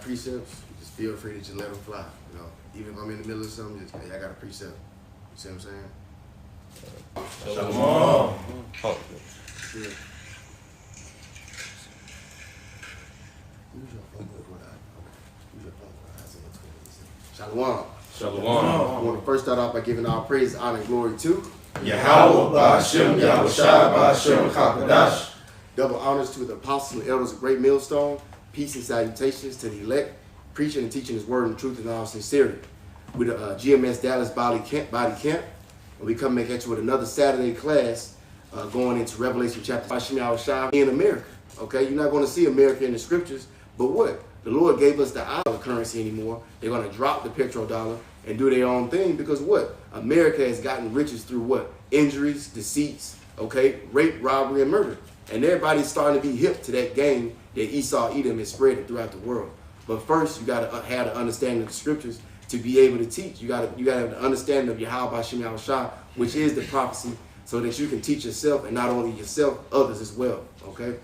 Precepts, just feel free to just let them fly. You know, even if I'm in the middle of something, just, hey, I got a precept. You see what I'm saying? Shalom. Oh. Yeah. Shalom. Shalom. I want to first start off by giving all praise, honor, and glory to Yahweh, Ba'ashem, Yahweh Shai, Ba'ashem, Chakadash. Double honors to the apostles and elders of Great Millstone. Peace and salutations to the elect, preaching and teaching His word in truth and all sincerity. With the GMS Dallas Body Camp, and we come back at you with another Saturday class going into Revelation chapter 5 in America. Okay, you're not going to see America in the scriptures, but what? The Lord gave us the dollar currency anymore. They're going to drop the petrodollar and do their own thing because what? America has gotten riches through what? Injuries, deceits, okay, rape, robbery, and murder. And everybody's starting to be hip to that game that Esau, Edom is spreading throughout the world. But first, you got to have the understanding of the scriptures to be able to teach. You got to have the understanding of Yahweh Ba'ashem Yahweh Shai, which is the prophecy, so that you can teach yourself, and not only yourself, others as well. Okay?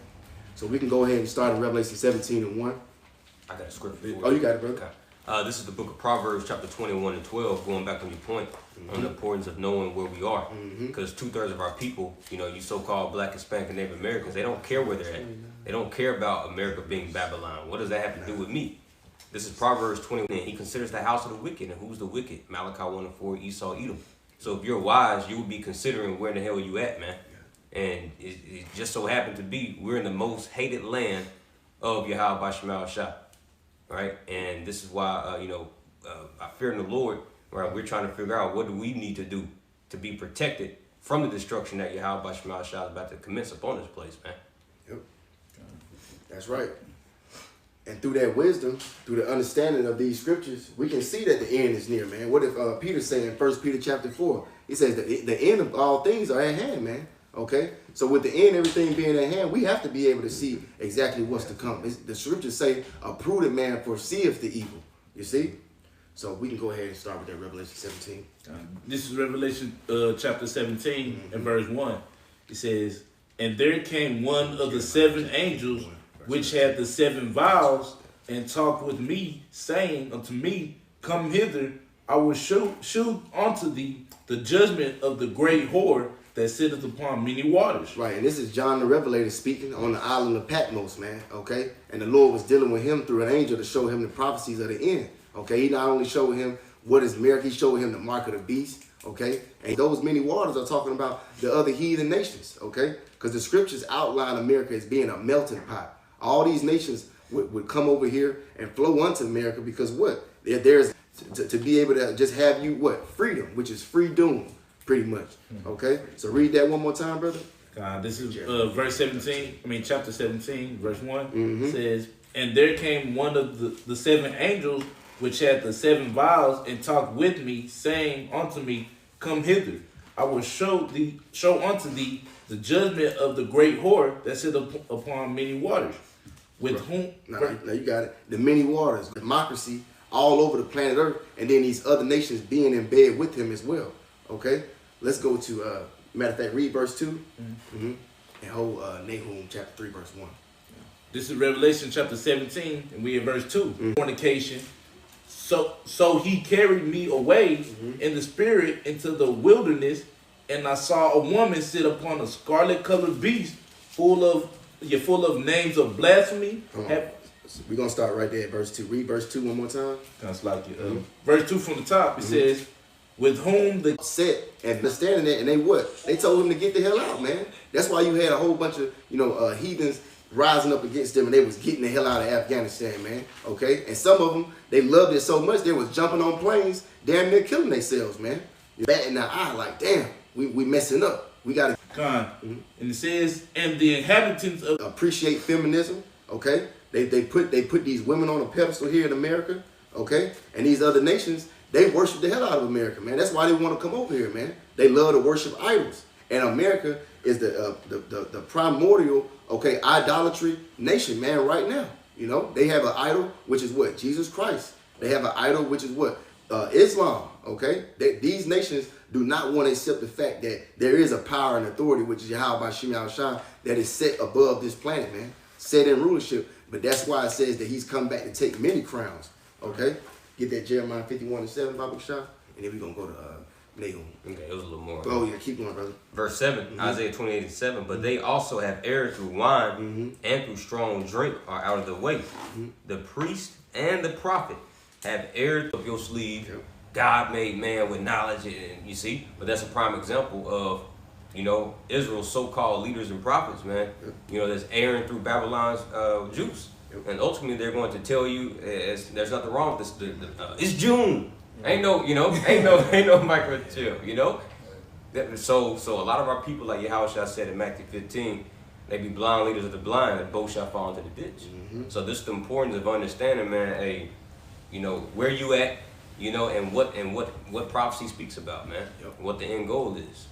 So we can go ahead and start in Revelation 17 and 1. I got a scripture. Oh, you got it, brother. Okay. This is the book of Proverbs, chapter 21 and 12, going back on your point on the importance of knowing where we are. Because 2/3 of our people, you know, you so-called Black, Hispanic, and Native Americans, they don't care where they're at. They don't care about America being Babylon. What does that have to do with me? This is Proverbs 21. He considers the house of the wicked. And who's the wicked? Malachi 1 and 4, Esau, Edom. So if you're wise, you would be considering where the hell you at, man. And it just so happened to be, we're in the most hated land of Yahweh Ba'ashem Yahweh Shai. Right? And this is why, I fear in the Lord, right? We're trying to figure out what do we need to do to be protected from the destruction that Yahweh Ba'ashem Yahweh Shai is about to commence upon this place, man. Yep. That's right. And through that wisdom, through the understanding of these scriptures, we can see that the end is near, man. What if Peter saying in 1 Peter chapter 4, he says that the end of all things are at hand, man. Okay? So with the end, everything being at hand, we have to be able to see exactly what's to come. The scriptures say, a prudent man foreseeth the evil. You see? So we can go ahead and start with that Revelation 17. This is Revelation chapter 17 and verse 1. It says, and there came one of the 7 angels which had the 7 vials, and talked with me, saying unto me, come hither, I will show unto thee the judgment of the great whore that sitteth upon many waters. Right, and this is John the Revelator speaking on the island of Patmos, man, okay? And the Lord was dealing with him through an angel to show him the prophecies of the end, okay? He not only showed him what is America, he showed him the mark of the beast, okay? And those many waters are talking about the other heathen nations, okay? Because the scriptures outline America as being a melting pot. All these nations would come over here and flow unto America because what? There's to be able to just have you what? Freedom, which is freedom, pretty much. Okay? So read that one more time, brother. This is verse 17, chapter 17, verse 1. Says, and there came one of the 7 angels which had the 7 vials, and talked with me, saying unto me, come hither, I will show unto thee the judgment of the great whore that sitteth upon many waters. With whom? Now you got it. The many waters, democracy all over the planet Earth, and then these other nations being in bed with him as well. Okay? Let's go to, matter of fact, read verse 2 and hold Nahum chapter 3, verse 1. This is Revelation chapter 17, and we in verse 2. Fornication. So he carried me away in the spirit into the wilderness, and I saw a woman sit upon a scarlet-colored beast, full of names of blasphemy. We're going to start right there at verse 2. Read verse 2 one more time. That's like it. Verse 2 from the top, it says, with whom the set and understanding that, and they what? They told him to get the hell out, man. That's why you had a whole bunch of, heathens rising up against them, and they was getting the hell out of Afghanistan, man. Okay? And some of them, they loved it so much, they was jumping on planes, damn near killing themselves, man. You're batting the eye like, damn, we messing up. We got to... And it says, and the inhabitants of... appreciate feminism, okay? They put these women on a pedestal here in America, okay? And these other nations, they worship the hell out of America, man. That's why they want to come over here, man. They love to worship idols. And America is the primordial, okay, idolatry nation, man, right now. You know, they have an idol, which is what? Jesus Christ. They have an idol, which is what? Islam, okay? These nations do not want to accept the fact that there is a power and authority, which is Yahweh Shem Shah, that is set above this planet, man. Set in rulership. But that's why it says that he's come back to take many crowns, okay? Get that Jeremiah 51:7, Bible Shah, and then we're going to go to Nahum. Okay, it was a little more. Oh, yeah, keep going, brother. Verse 7, Isaiah 28:7. But they also have erred through wine and through strong drink are out of the way. The priest and the prophet have erred up your sleeve. Yep. God made man with knowledge, and you see. But that's a prime example of, Israel's so-called leaders and prophets, man. Yep. That's erring through Babylon's juice. Yep. And ultimately, they're going to tell you there's nothing wrong with this. It's June. Ain't no microchip, So a lot of our people, like Yahushua said in Matthew 15, they be blind leaders of the blind, and both shall fall into the ditch. So this is the importance of understanding, man, where you at, and what prophecy speaks about, man. Yep. What the end goal is.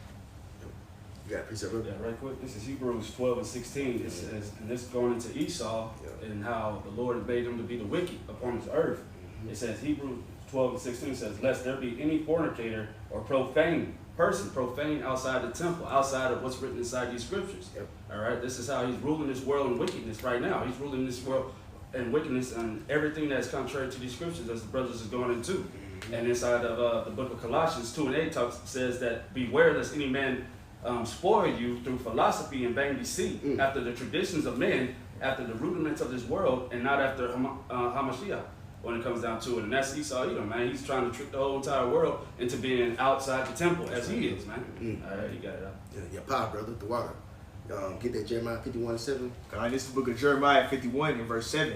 You got a piece of it? Yeah, right quick. This is Hebrews 12:16. It says, and this going into Esau and how the Lord made him to be the wicked upon this earth. It says Hebrews 12:16 says, lest there be any fornicator or profane outside the temple, outside of what's written inside these scriptures. Yep. All right, this is how he's ruling this world in wickedness right now. He's ruling this world in wickedness and everything that's contrary to these scriptures, as the brothers is going into. And inside of the book of Colossians 2:8 says that beware lest any man spoil you through philosophy and vain deceit, after the traditions of men, after the rudiments of this world, and not after Hamashiach. When it comes down to it, and that's Esau Edom, man. He's trying to trick the whole entire world into being outside the temple, as he is, man. All right, you got it out. Your pie, brother, the water. Get that Jeremiah 51:7. All right, this is the book of Jeremiah 51 and verse 7.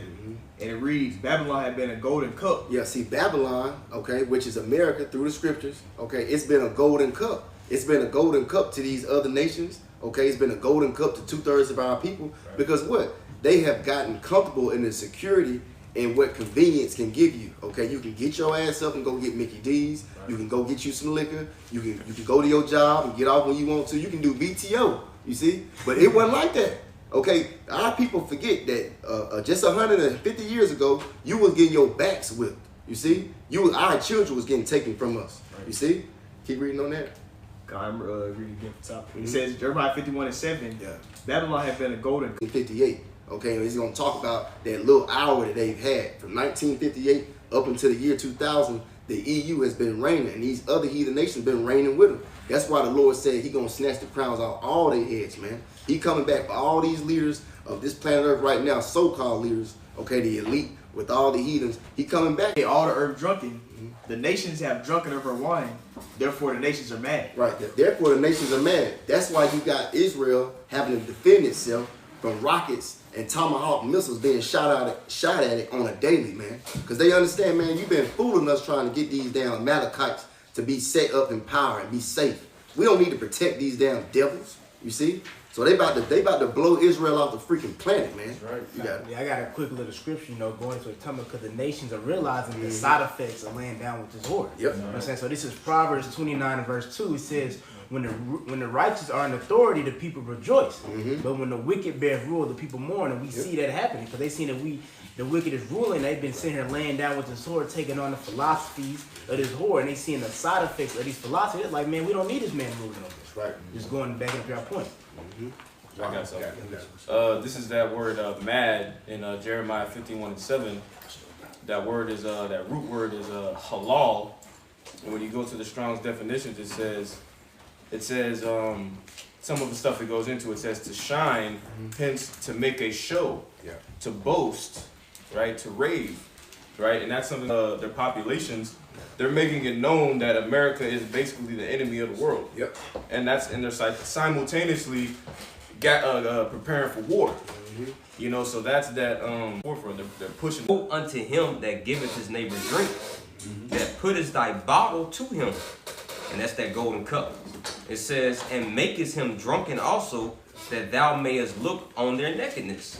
And it reads, Babylon had been a golden cup. Yeah, see, Babylon, okay, which is America through the scriptures, okay, it's been a golden cup. It's been a golden cup to these other nations, okay? It's been a golden cup to 2/3 of our people. Right. Because what? They have gotten comfortable in the security and what convenience can give you, okay? You can get your ass up and go get Mickey D's. Right. You can go get you some liquor. You can go to your job and get off when you want to. You can do VTO, you see? But it wasn't like that, okay? Our people forget that just 150 years ago, you was getting your backs whipped, you see? Our children was getting taken from us, you see? Keep reading on that. I'm reading again from top. It says, Jeremiah 51:7, Babylon had been a golden cup. 58. Okay, and he's going to talk about that little hour that they've had. From 1958 up until the year 2000, the EU has been reigning, and these other heathen nations been reigning with them. That's why the Lord said He's going to snatch the crowns off all their heads, man. He coming back for all these leaders of this planet Earth right now, so-called leaders, okay, the elite, with all the heathens. He coming back. All the earth drunken. The nations have drunken of her wine. Therefore, the nations are mad. Right. Therefore, the nations are mad. That's why you got Israel having to defend itself from rockets and tomahawk missiles being shot at it on a daily, man. Because they understand, man, you've been fooling us trying to get these damn Amalekites to be set up in power and be safe. We don't need to protect these damn devils, you see? So they about to blow Israel off the freaking planet, man. That's right. You got it. Yeah, I got a quick little scripture, going to a time because the nations are realizing the side effects of laying down with this whore. Yep. You know what I'm saying? So this is Proverbs 29 and verse 2. It says, when the righteous are in authority, the people rejoice. But when the wicked bear rule, the people mourn. And we see that happening because they see that the wicked is ruling. They've been sitting here laying down with this whore, taking on the philosophies of this whore, and they seeing the side effects of these philosophies. It's like, man, we don't need this man ruling over us. Right. Just going back up your point. I got something. This is that word mad in Jeremiah 51:7. That word is that root word is halal. And when you go to the Strong's definitions, it says some of the stuff it goes into. It says to shine, hence to make a show, to boast, right, to rave, right, and that's something. Their populations, they're making it known that America is basically the enemy of the world. Yep. And they're simultaneously preparing for war. So that's that forefront. They're pushing. Woe unto him that giveth his neighbor drink, that putteth thy bottle to him, and that's that golden cup. It says, and makest him drunken also, that thou mayest look on their nakedness.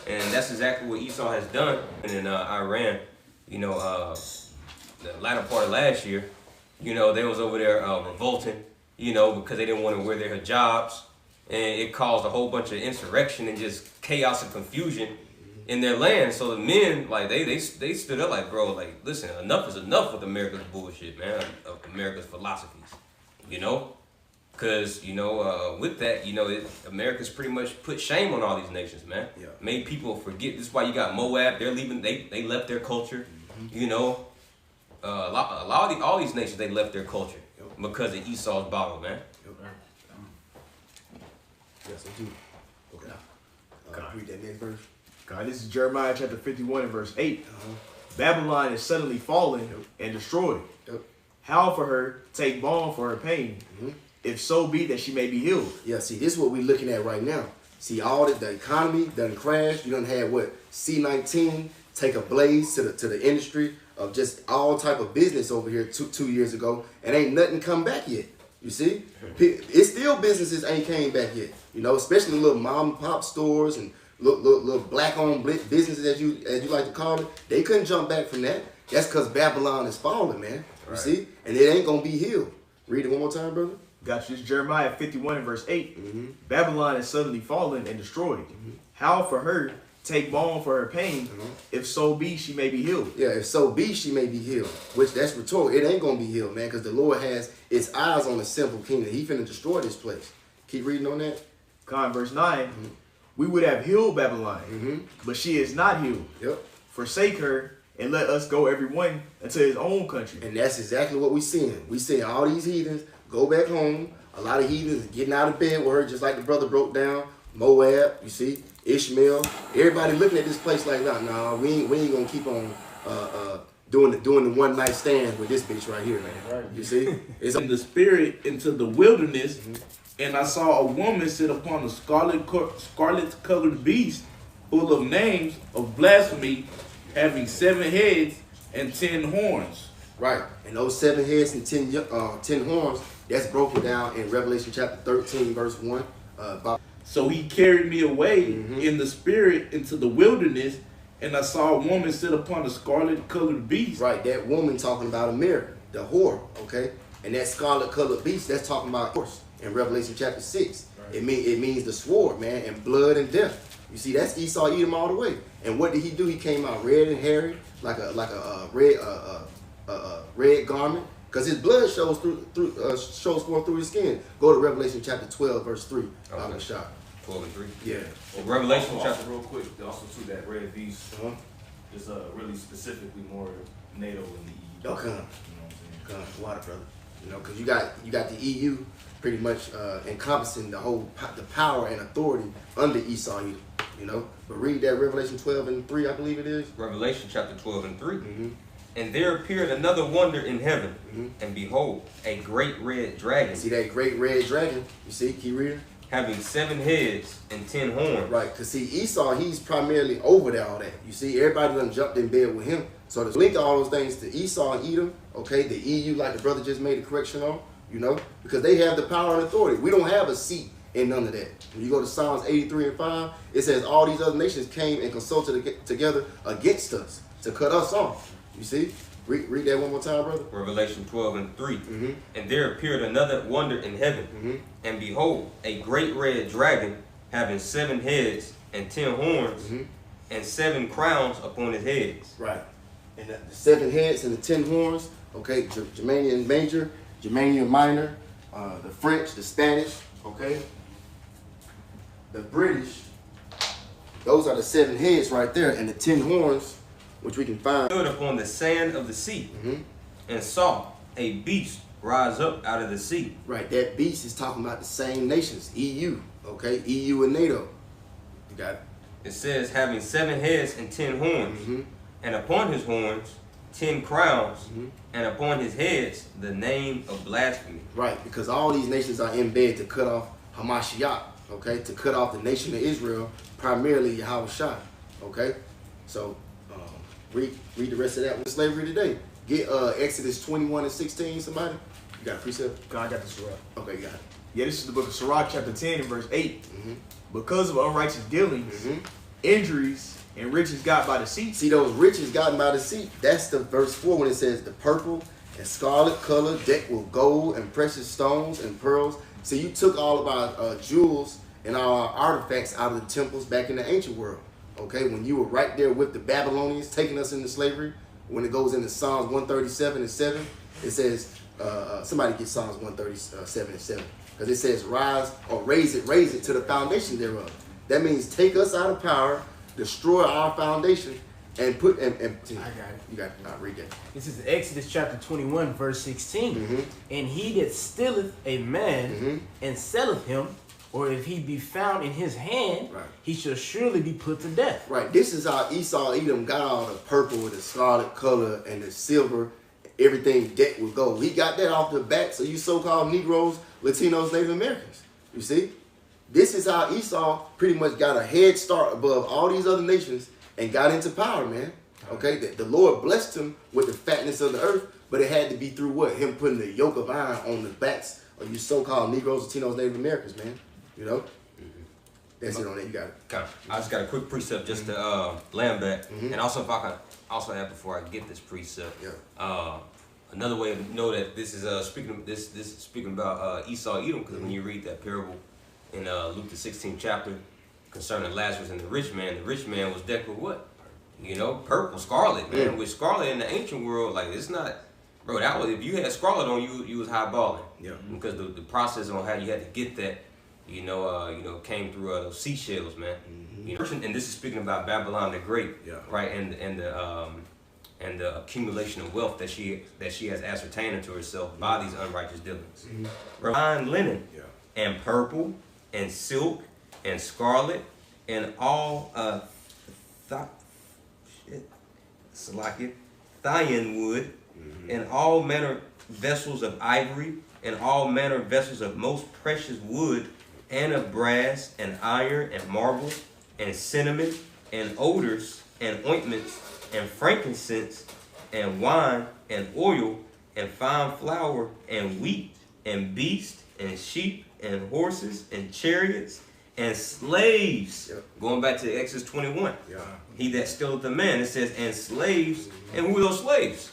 And that's exactly what Esau has done. And in Iran, the latter part of last year, they was over there revolting, because they didn't want to wear their hijabs. And it caused a whole bunch of insurrection and just chaos and confusion. in their land. So the men, like they stood up like, bro, like, listen, enough is enough with America's bullshit, man, of America's philosophies, you know? Because, you know, with that, you know, America's pretty much put shame on all these nations, man. Yeah. Made people forget. This is why you got Moab. They're leaving. They left their culture. You know, all these nations, they left their culture because of Esau's bottle, man. Yes, I do. Okay. Read that next verse. God, this is Jeremiah chapter 51 and verse 8. Babylon is suddenly fallen and destroyed. Howl for her, take balm for her pain. If so be that she may be healed. Yeah, see, this is what we're looking at right now. See, all the economy done crashed. You done had what? C-19 take a blaze to the industry of just all type of business over here two years ago, and ain't nothing come back yet. You see? It's still businesses ain't came back yet. You know, especially the little mom and pop stores and little black-owned businesses, as you like to call it. They couldn't jump back from that. That's because Babylon is falling, man. You see? And it ain't going to be healed. Read it one more time, brother. Got you. This is Jeremiah 51 and verse 8. Babylon is suddenly fallen and destroyed. Howl for her, take balm for her pain. If so be she may be healed. Yeah, if so be she may be healed. Which that's rhetorical. It ain't going to be healed, man, because the Lord has its eyes on the simple kingdom. He finna destroy this place. Keep reading on that. Verse 9. We would have healed Babylon, but she is not healed. Yep. Forsake her and let us go every one into his own country. And that's exactly what we're seeing. We seeing all these heathens go back home. A lot of heathens getting out of bed with her, just like the brother broke down. Moab, you see, Ishmael. Everybody looking at this place like, nah, we ain't gonna keep on doing the one night stand with this bitch right here, man. Right. You see, it's in the spirit into the wilderness, and I saw a woman sit upon a scarlet-colored beast, full of names of blasphemy, having 7 heads and 10 horns. Right, and those 7 heads and 10 horns. That's broken down in Revelation chapter 13, verse 1. So he carried me away in the spirit into the wilderness, and I saw a woman sit upon a scarlet-colored beast. Right, that woman talking about a mirror, the whore, okay? And that scarlet-colored beast, that's talking about horse in Revelation chapter 6. Right. It means the sword, man, and blood and death. You see, that's Esau Edom all the way. And what did he do? He came out red and hairy, like a red garment. Because his blood shows forth through his skin. Go to Revelation chapter 12, verse 3. I'm a shot. 12 and 3. Yeah. Well, Revelation chapter. Real quick, also too, that red beast is really specifically more NATO than the EU. Oh, come. You know what I'm saying? Come, water, brother. You know, because you got the EU pretty much encompassing the power and authority under Esau Edom. You know, but read that Revelation 12 and 3, I believe it is. Revelation chapter 12 and 3. And there appeared another wonder in heaven, and behold, a great red dragon. See that great red dragon? You see, keep reading. Having 7 heads and 10 horns. Right, because see, Esau, he's primarily over there, all that. You see, everybody done jumped in bed with him. So to link all those things to Esau and Edom, okay, the EU, like the brother just made a correction on, you know, because they have the power and authority. We don't have a seat in none of that. When you go to Psalms 83 and 5, it says all these other nations came and consulted together against us to cut us off. You see? Read that one more time, brother. Revelation 12 and 3. And there appeared another wonder in heaven. And behold, a great red dragon, having 7 heads and 10 horns, and 7 crowns upon his heads. Right. And the 7 heads and the 10 horns, okay, Germanian major, Germanian minor, the French, the Spanish, okay, the British, those are the 7 heads right there, and the 10 horns, which we can find. Stood upon the sand of the sea, and saw a beast rise up out of the sea. Right, that beast is talking about the same nations, EU, okay, EU and NATO. You got it. It says, having 7 heads and 10 horns, and upon his horns 10 crowns, and upon his heads the name of blasphemy. Right, because all these nations are in bed to cut off Hamashiach, okay, to cut off the nation of Israel, primarily Yahushua, okay. So read the rest of that with slavery today. Get Exodus 21 and 16, somebody. You got a precept? God got this right. Okay, got it. Yeah, this is the book of Sirach, chapter 10 and verse 8. Because of unrighteous dealings, injuries, and riches got by deceit. See those riches gotten by deceit? That's the verse 4 when it says the purple and scarlet color decked with gold and precious stones and pearls. See, you took all of our jewels and our artifacts out of the temples back in the ancient world. okay, when you were right there with the Babylonians taking us into slavery, when it goes into Psalms 137 and 7, it says, somebody get Psalms 137 and 7, because it says, rise or raise it to the foundation thereof. That means take us out of power, destroy our foundation, and put, and I got it. You got it. Read that. This is Exodus chapter 21, verse 16. And he that stealeth a man and selleth him, or if he be found in his hand, he shall surely be put to death. Right. This is how Esau, Edom got all the purple with the scarlet color and the silver, everything decked with gold. He got that off the backs of you so-called Negroes, Latinos, Native Americans. You see? This is how Esau pretty much got a head start above all these other nations and got into power, man. Okay? The Lord blessed him with the fatness of the earth, but it had to be through what? Him putting the yoke of iron on the backs of you so-called Negroes, Latinos, Native Americans, man. You know? That's it on that. You got it. Okay. I just got a quick precept just to land back. And also, if I can also add before I get this precept, another way to know that this is speaking about Esau, Edom, because when you read that parable in Luke the 16th chapter concerning Lazarus and the rich man was decked with what? You know, purple, scarlet, man. With scarlet in the ancient world, like it's not, bro. That was if you had scarlet on you, you was highballing. Yeah. Because the process on how you had to get that, came through those seashells, man. You know, and this is speaking about Babylon the Great, right? And the accumulation of wealth that she has ascertained unto herself by these unrighteous dealings. Fine linen, and purple, and silk, and scarlet, and all Thyine wood, and all manner vessels of ivory, and all manner vessels of most precious wood, and of brass, and iron, and marble, and cinnamon, and odors, and ointments, and frankincense, and wine, and oil, and fine flour, and wheat, and beast, and sheep, and horses, and chariots, and slaves. Going back to Exodus 21. He that stealeth the man, it says, and slaves. And who are those slaves?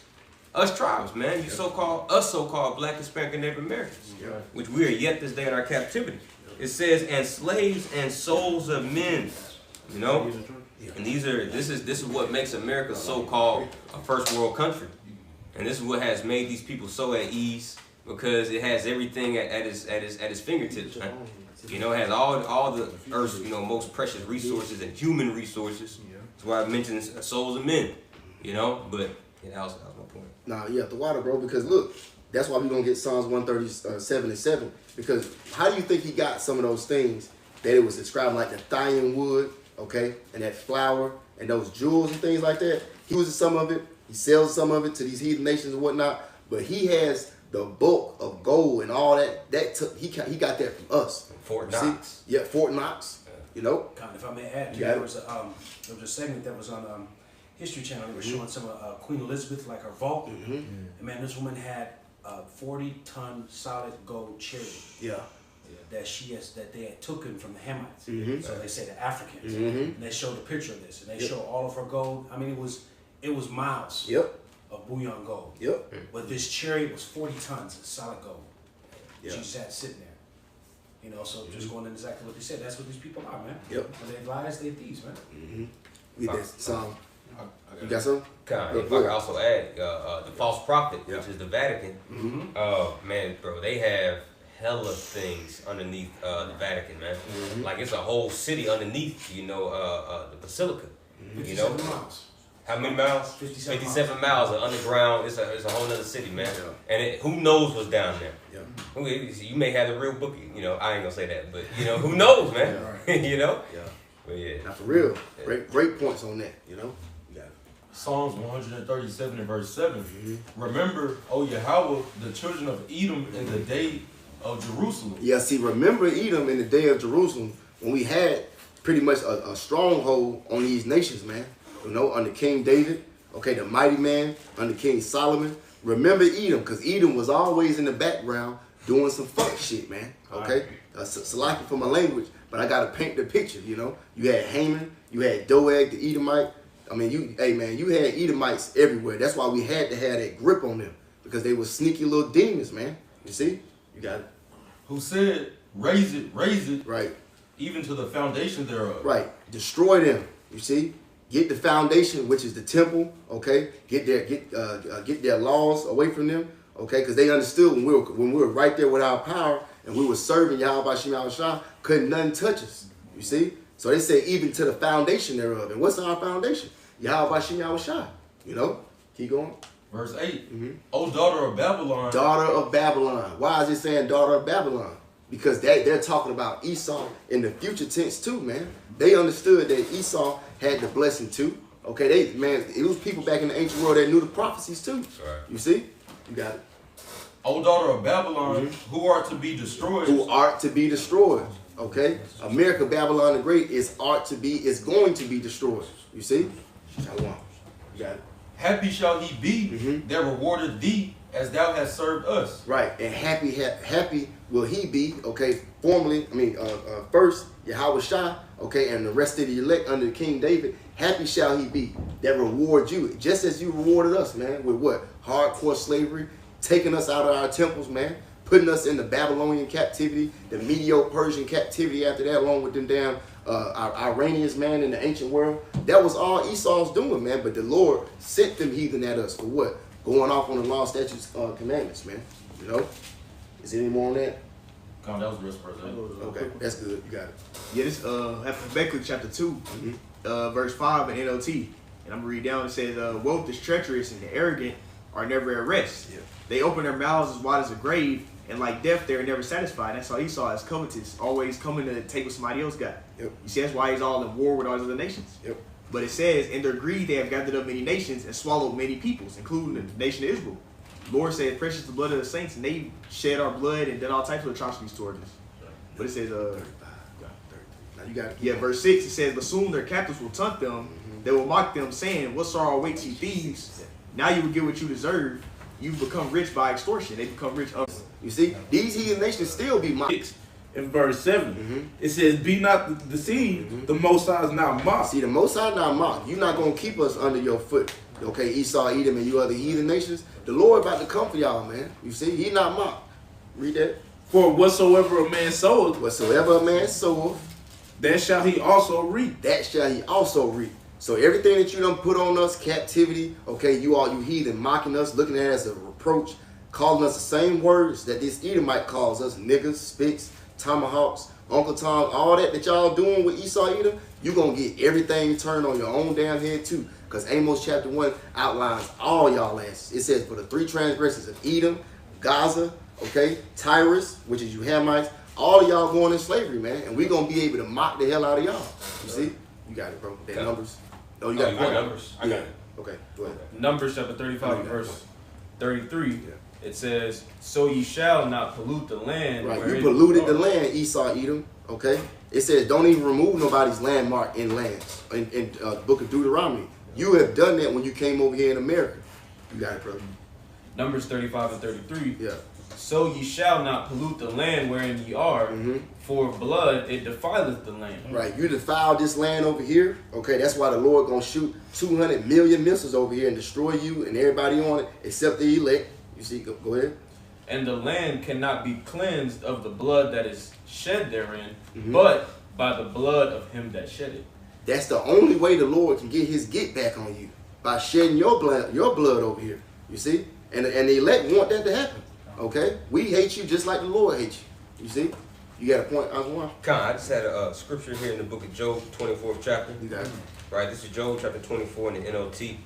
Us tribes, man. You so-called black, Hispanic, and Native Americans, which we are yet this day in our captivity. It says, and slaves and souls of men. You know? And this is what makes America so-called a first world country. And this is what has made these people so at ease, because it has everything at its fingertips, man. You know, it has all the earth's, most precious resources and human resources. That's why I mentioned souls of men, but that was my point. Nah, the water, bro, because look, that's why we're going to get Psalms 137 and 7, because how do you think he got some of those things that it was described like the Thyine wood, okay, and that flour and those jewels and things like that? He uses some of it, he sells some of it to these heathen nations and whatnot, but he has the bulk of gold and all that. He got that from us. Fort Knox. See? Fort Knox. If I may add, there was a segment that was on History Channel. They were showing some of Queen Elizabeth, like her vault. And man, this woman had 40-ton solid gold chariot. That they had taken from the Hamites. So they say the Africans. And they showed a picture of this, and they show all of her gold. I mean, it was miles of bullion gold. But this chariot was 40 tons of solid gold. She just had sitting there. So just going in exactly what they said. That's what these people are, man. When they lies, they're thieves, man. We did some. You got some? If I could also add, the false prophet, which is the Vatican. Man, bro, they have hella things underneath the Vatican, man. Like it's a whole city underneath, the Basilica. 57 miles. How many miles? 57 miles of underground. It's a whole other city, man. And who knows what's down there? You may have the real book. I ain't gonna say that, but who knows, man? But Not for real. Great points on that. Psalms 137 and verse 7. Remember, O Yahweh, the children of Edom in the day of Jerusalem. See, remember Edom in the day of Jerusalem, when we had pretty much a stronghold on these nations, man. Under King David, the mighty man, under King Solomon. Remember Edom, because Edom was always in the background doing some fuck shit, man. Salaki for my language, but I gotta paint the picture, You had Haman, you had Doeg the Edomite. I mean, you had Edomites everywhere. That's why we had to have that grip on them, because they were sneaky little demons, man. You see? You got it. Who said, raise it, right, even to the foundation thereof. Right. Destroy them. You see, get the foundation, which is the temple. Okay, get their laws away from them. Okay, because they understood when we were right there with our power and we were serving Yahweh Shem Yahushua, couldn't nothing touch us. You see, so they say even to the foundation thereof. And what's our foundation? Yahweh Shem Yahushua. You know, keep going. Verse 8. O daughter of Babylon. Daughter of Babylon. Why is it saying daughter of Babylon? Because they're talking about Esau in the future tense too, man. They understood that Esau had the blessing too. Okay, it was people back in the ancient world that knew the prophecies too. Right. You see? You got it. O daughter of Babylon, who are to be destroyed. Who are to be destroyed. Okay? America, Babylon the Great is going to be destroyed. You see? Shalom. You got it. Happy shall he be that rewarded thee as thou hast served us. Right, and happy will he be, okay, first, Yahweh Shah, okay, and the rest of the elect under King David, happy shall he be that reward you, just as you rewarded us, man, with what? Hardcore slavery, taking us out of our temples, man, putting us in the Babylonian captivity, the Medo-Persian captivity after that, along with them damn Iranians, man, in the ancient world. That was all Esau's doing, man, but the Lord sent them heathen at us for what? Going off on the law, statutes, commandments, man. You know? Is there any more on that? Come on, that was real spurs. Okay, that's good. You got it. Yeah, this Habakkuk chapter 2, verse 5 in NLT. And I'm going to read down. It says, wealth is treacherous and the arrogant are never at rest. Yeah. They open their mouths as wide as a grave, and like death, they are never satisfied. That's how Esau is covetous, always coming to take what somebody else got. Yep. You see, that's why he's all in war with all these other nations. Yep. But it says, in their greed, they have gathered up many nations and swallowed many peoples, including the nation of Israel. The Lord said, precious the blood of the saints, and they shed our blood and did all types of atrocities toward us. But it says, 35. Now you got it. Yeah, verse 6, it says, but soon their captives will taunt them. They will mock them, saying, what sorrow awaits you thieves? Now you will get what you deserve. You become rich by extortion. They become rich. You see, these heathen nations still be mocked. In verse 7, it says, be not deceived, the Most High is not mocked. See, the Most High not mocked. You're not going to keep us under your foot. Okay, Esau, Edom, and you other heathen nations. The Lord about to come for y'all, man. You see, he not mocked. Read that. For whatsoever a man soweth, whatsoever a man soweth, that shall he also reap. That shall he also reap. So everything that you done put on us, captivity, okay, you heathen, mocking us, looking at us as a reproach, calling us the same words that this Edomite calls us, niggas, spits, tomahawks, Uncle Tom, all that y'all doing with Esau Edom, you're going to get everything turned on your own damn head too. Because Amos chapter 1 outlines all y'all asses. It says, for the 3 transgressions of Edom, Gaza, okay, Tyrus, which is you Hamites, all of y'all going in slavery, man. And we're going to be able to mock the hell out of y'all. You see? You got it, bro. That numbers. Oh, you got it. Numbers. I got it. Okay, go ahead. Numbers chapter 35 verse 33. It says, so ye shall not pollute the land. Right, you polluted the land, Esau, Edom, okay? It says, don't even remove nobody's landmark in lands, in book of Deuteronomy. You have done that when you came over here in America. You got it, brother. Numbers 35 and 33. Yeah. So ye shall not pollute the land wherein ye are, for blood it defileth the land. Right, you defiled this land over here, okay? That's why the Lord gonna shoot 200 million missiles over here and destroy you and everybody on it, except the elect. You see, go ahead. And the land cannot be cleansed of the blood that is shed therein, but by the blood of him that shed it. That's the only way the Lord can get his get back on you, by shedding your blood over here. You see? And the elect want that to happen. Okay? We hate you just like the Lord hates you. You see? You got a point, Oswald? I just had a scripture here in the book of Job, 24th chapter. You got it. Right, this is Job chapter 24 in the NLT,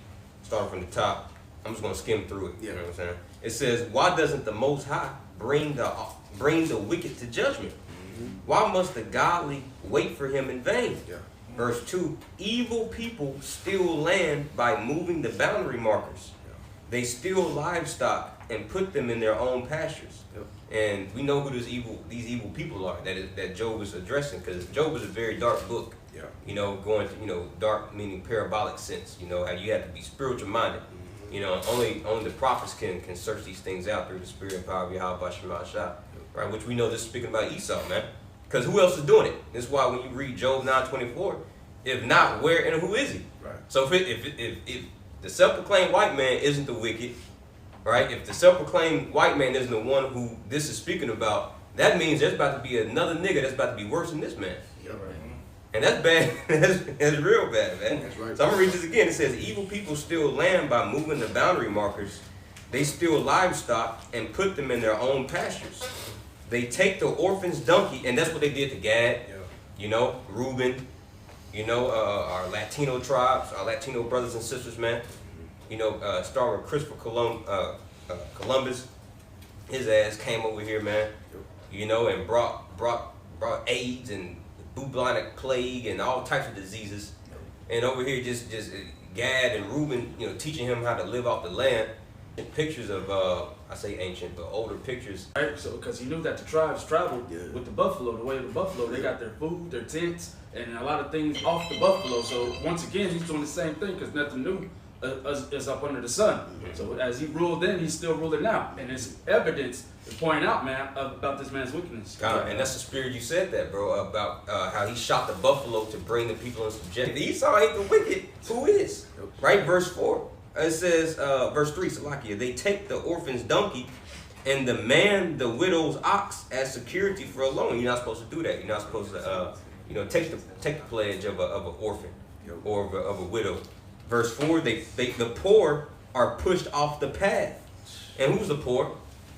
starting from the top. I'm just going to skim through it. Yeah. You know what I'm saying? It says, why doesn't the Most High bring the wicked to judgment? Why must the godly wait for him in vain? Yeah. Verse 2, evil people steal land by moving the boundary markers. Yeah. They steal livestock and put them in their own pastures. Yep. And we know who these evil people are that Job is addressing, because Job is a very dark book. Yeah. You know, going to, dark meaning parabolic sense, how you have to be spiritual minded. Only the prophets can search these things out through the spirit and power of Yahweh Shema Shah, right? Which we know this is speaking about Esau, man. Because who else is doing it? That's why when you read Job 9:24, if not, where and who is he? Right. So if the self-proclaimed white man isn't the wicked, right? If the self-proclaimed white man isn't the one who this is speaking about, that means there's about to be another nigga that's about to be worse than this man. Yeah, right. And that's bad. That's real bad, man. That's right. So I'm going to read this again. It says, evil people steal land by moving the boundary markers. They steal livestock and put them in their own pastures. They take the orphan's donkey, and that's what they did to Gad, you know, Reuben, you know, our Latino tribes, our Latino brothers and sisters, man. You know, starting with Christopher Columbus, his ass came over here, man, you know, and brought AIDS and bubonic plague and all types of diseases. And over here, just Gad and Reuben, you know, teaching him how to live off the land. Pictures of, I say ancient, but older pictures. Right, so because he knew that the tribes traveled with the buffalo, the way of the buffalo, they got their food, their tents, and a lot of things off the buffalo. So once again, he's doing the same thing because nothing new is up under the sun. So as he ruled then, he's still ruling now, and there's evidence to point out, man, about this man's wickedness. And that's the spirit you said that, bro, about how he shot the buffalo to bring the people in subjection. Esau ain't the wicked. Who is? Right, verse 4. It says, verse 3, Salakia, they take the orphan's donkey and the man the widow's ox as security for a loan. You're not supposed to do that. You're not supposed to, you know, take the pledge of an orphan or of a widow. Verse 4, the poor are pushed off the path. And who's the poor?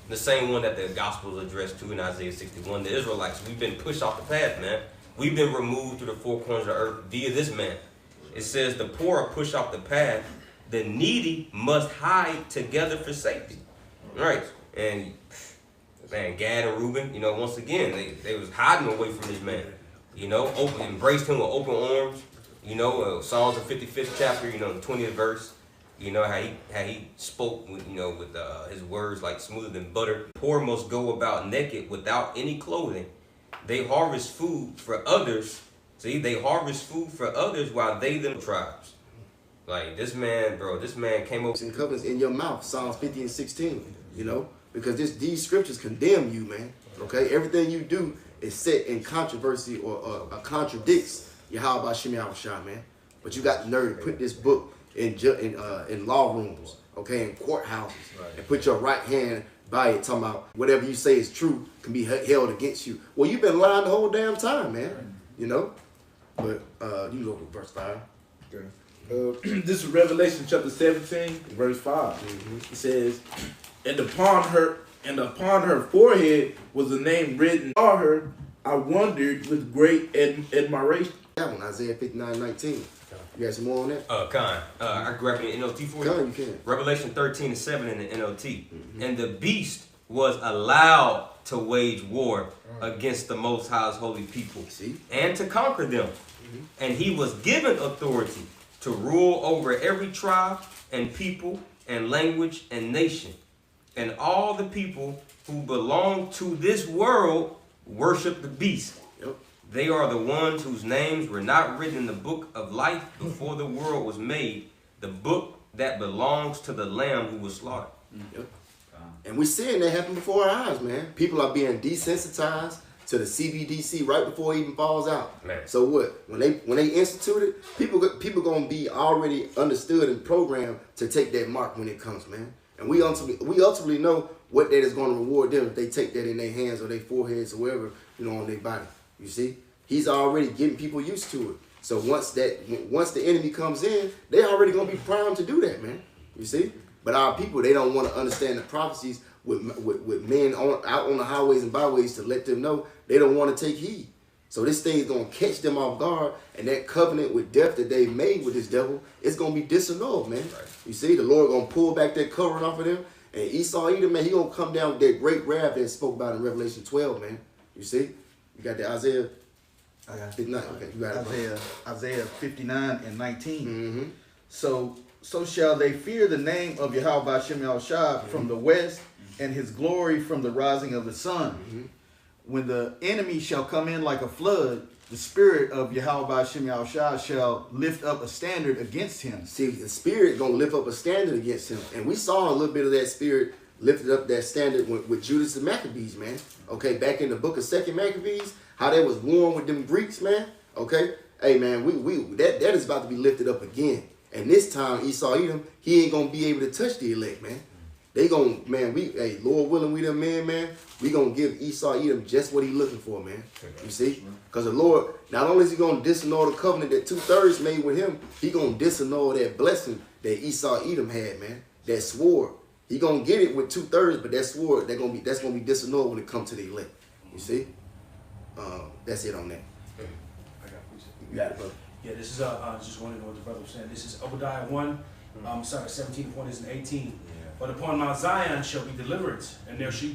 The same one that the gospel is addressed to in Isaiah 61. The Israelites, we've been pushed off the path, man. We've been removed to the four corners of the earth via this man. It says the poor are pushed off the path. The needy must hide together for safety. Right. And man, Gad and Reuben, you know, once again, they was hiding away from this man. You know, embraced him with open arms. You know, Psalms the 55th chapter, you know, the 20th verse. You know, how he spoke with, you know, with his words like smoother than butter. Poor must go about naked without any clothing. They harvest food for others. See, they harvest food for others while they them tribes. Like this man, bro, this man came up. And covenants in your mouth, Psalms 50 and 16, you know, because these scriptures condemn you, man. Okay, everything you do is set in controversy or contradicts Yahweh Shem Yahushua, man. But you got the nerve to put this book in law rooms, okay, in courthouses, and put your right hand by it, talking about whatever you say is true can be held against you. Well, you've been lying the whole damn time, man. You know. But you look at verse 5. Okay. This is Revelation chapter 17, verse 5. It says, and upon her forehead was a name written. Saw her, I wondered with great admiration. That one, Isaiah 59:19. You got some more on that? I can grab it in NLT for you. You can. Revelation 13:7 in the NLT. And the beast was allowed to wage war against the Most High's holy people, and to conquer them. And he was given authority to rule over every tribe and people and language and nation. And all the people who belong to this world worship the beast. They are the ones whose names were not written in the book of life before the world was made, the book that belongs to the Lamb who was slaughtered. And we're seeing that happen before our eyes, man. People are being desensitized to the CBDC right before it even falls out. Man. So what? When they institute it, people gonna be already understood and programmed to take that mark when it comes, man. And we ultimately know what that is going to reward them if they take that in their hands or their foreheads or wherever, you know, on their body. You see, he's already getting people used to it. So once the enemy comes in, they're already gonna be primed to do that, man. You see. But our people, they don't want to understand the prophecies with men out on the highways and byways to let them know they don't want to take heed. So this thing is going to catch them off guard, and that covenant with death that they made with this devil is going to be disannulled, man. Right. You see, the Lord going to pull back that covering off of them, and Esau Edom, man, he going to come down with that great wrath that spoke about in Revelation 12, man. You see? You got the Isaiah? I got 59. Okay, you got it. Isaiah 59:19. So shall they fear the name of Yahweh Shem Yahushua from the west, and his glory from the rising of the sun. When the enemy shall come in like a flood, the spirit of Yahweh Shem Yahushua shall lift up a standard against him. See, the spirit gonna lift up a standard against him. And we saw a little bit of that spirit lifted up that standard with Judas the Maccabees, man. Okay, back in the book of 2nd Maccabees, how they was warring with them Greeks, man. Okay, hey man, that is about to be lifted up again. And this time, Esau Edom, he ain't going to be able to touch the elect, man. They gonna, man, hey, Lord willing, we them men, man, we gonna give Esau Edom just what he looking for, man. You see? Because the Lord, not only is he gonna disannul the covenant that 2/3 made with him, he gonna disannul that blessing that Esau Edom had, man. That sword. He gonna get it with 2/3, but that sword, that's gonna be disannulled when it comes to the elect. You see? That's it on that. You got it, bro. Yeah, this is just wanted to know what the brother was saying. This is Obadiah 1, 17, the point is in 18. But upon Mount Zion shall be deliverance, and there shall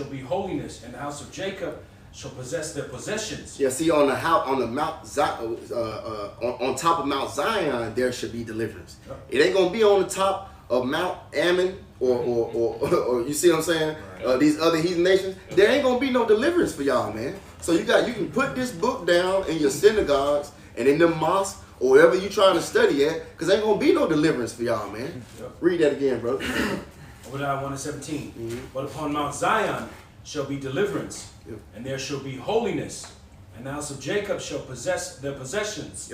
be holiness, and the house of Jacob shall possess their possessions. Yeah, see, on the Mount Zion, on top of Mount Zion, there should be deliverance. It ain't gonna be on the top of Mount Ammon or you see what I'm saying? These other heathen nations. There ain't gonna be no deliverance for y'all, man. So you can put this book down in your synagogues and in the mosques or wherever you trying to study at, because ain't gonna be no deliverance for y'all, man. Read that again, bro. Obadiah 1 and 17. But upon Mount Zion shall be deliverance, and there shall be holiness, and the house of Jacob shall possess their possessions.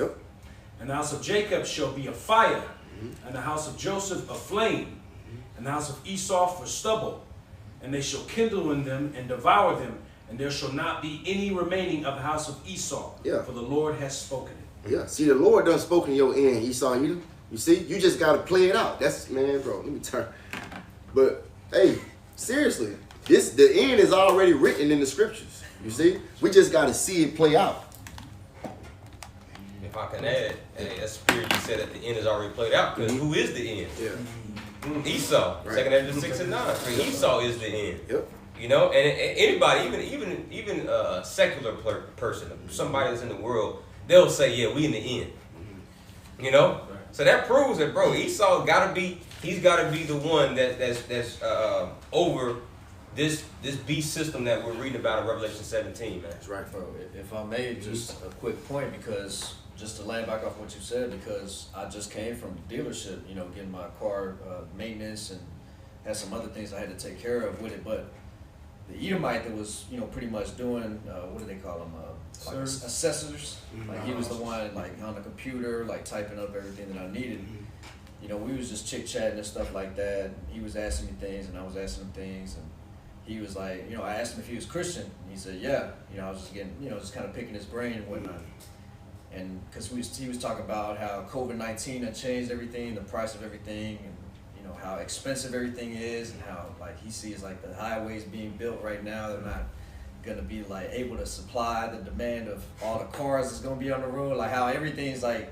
And the house of Jacob shall be a fire, and the house of Joseph a flame, and the house of Esau for stubble. And they shall kindle in them and devour them, and there shall not be any remaining of the house of Esau. For the Lord has spoken it. Yeah, see, the Lord done spoken your end, Esau Edom. You see, you just got to play it out. That's, man, bro, let me turn. But, hey, seriously, the end is already written in the scriptures. You see, we just got to see it play out. If I can add, hey, that spirit you said at the end is already played out, because who is the end? Esau, right. 2nd Ezra 6 and 9. Esau is the end. You know, and anybody, even a secular person, somebody that's in the world, they'll say, yeah, we in the end. You know? So that proves that, bro, Esau he's gotta be the one that's over this beast system that we're reading about in Revelation 17, man. That's right. Bro, if I may, just a quick point, because just to land back off what you said, because I just came from the dealership, you know, getting my car maintenance and had some other things I had to take care of with it, but the Edomite that was, you know, pretty much doing, what do they call them, like assessors, like he was the one, like on the computer, like typing up everything that I needed. You know, we was just chit-chatting and stuff like that. He was asking me things and I was asking him things, and he was like, you know, I asked him if he was Christian, and he said, yeah. You know, I was just getting, you know, just kind of picking his brain and whatnot. And because he was talking about how COVID-19 had changed everything, the price of everything, and you know how expensive everything is, and how like he sees like the highways being built right now, they're not gonna be like able to supply the demand of all the cars that's gonna be on the road, like how everything's like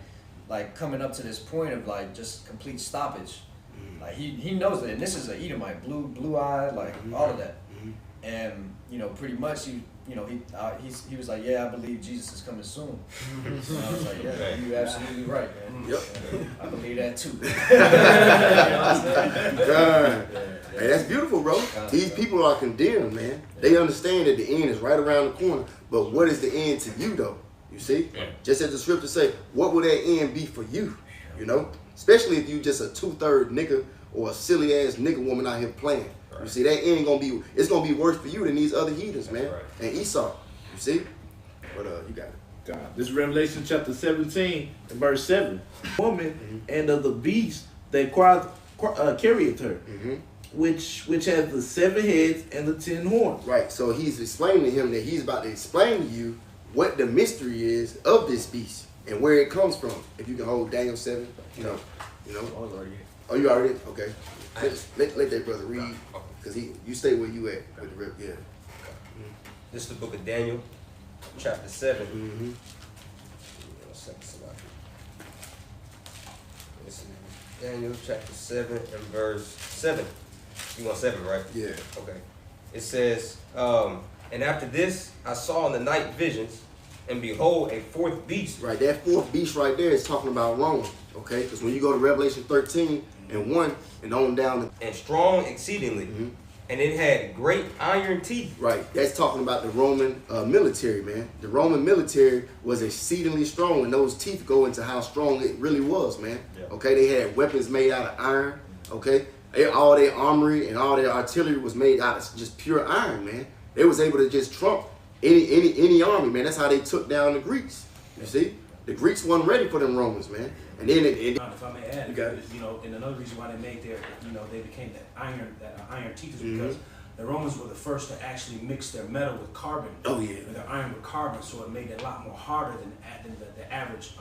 coming up to this point of like just complete stoppage. Like he knows that, and this is a Edomite, blue-eyed, like all of that. And you know, pretty much you know, he was like, yeah, I believe Jesus is coming soon. And I was like, yeah, you're absolutely right, man. Yep. I believe that too. Hey, that's beautiful, bro. These people are condemned, man. They understand that the end is right around the corner. But what is the end to you, though? You see? Just as the scriptures say, what will that end be for you? You know? Especially if you just a 2/3 nigga or a silly ass nigga woman out here playing. You see, that end it's gonna be worse for you than these other heathens, man. And Esau. You see? But you got it. God. This is Revelation chapter 17 and verse 7. Woman and of the beast that carrieth her, which has the 7 heads and the 10 horns. Right. So he's explaining to him that he's about to explain to you what the mystery is of this beast and where it comes from. If you can hold Daniel 7, you know. Oh, you already? Okay. Let that brother read, because you stay where you at with the rip. Yeah. This is the book of Daniel, chapter 7. This is Daniel chapter 7 and verse 7. You want 7, right? Yeah. Okay. It says, and after this I saw in the night visions, and behold, a 4th beast. Right, that 4th beast right there is talking about Rome. Okay, because when you go to Revelation 13 and 1 and on down, and strong exceedingly, and it had great iron teeth. Right, that's talking about the Roman military, man. The Roman military was exceedingly strong, and those teeth go into how strong it really was, man. Okay, they had weapons made out of iron. Okay, all their armory and all their artillery was made out of just pure iron, man. They was able to just trump any army, man. That's how they took down the Greeks. You see, The Greeks wasn't ready for them Romans, man. And then If I may add, You got it. you know, and another reason why they made their, you know, they became iron teeth is because the Romans were the first to actually mix their metal with carbon. Oh, yeah. And their iron with carbon, so it made it a lot more harder than the average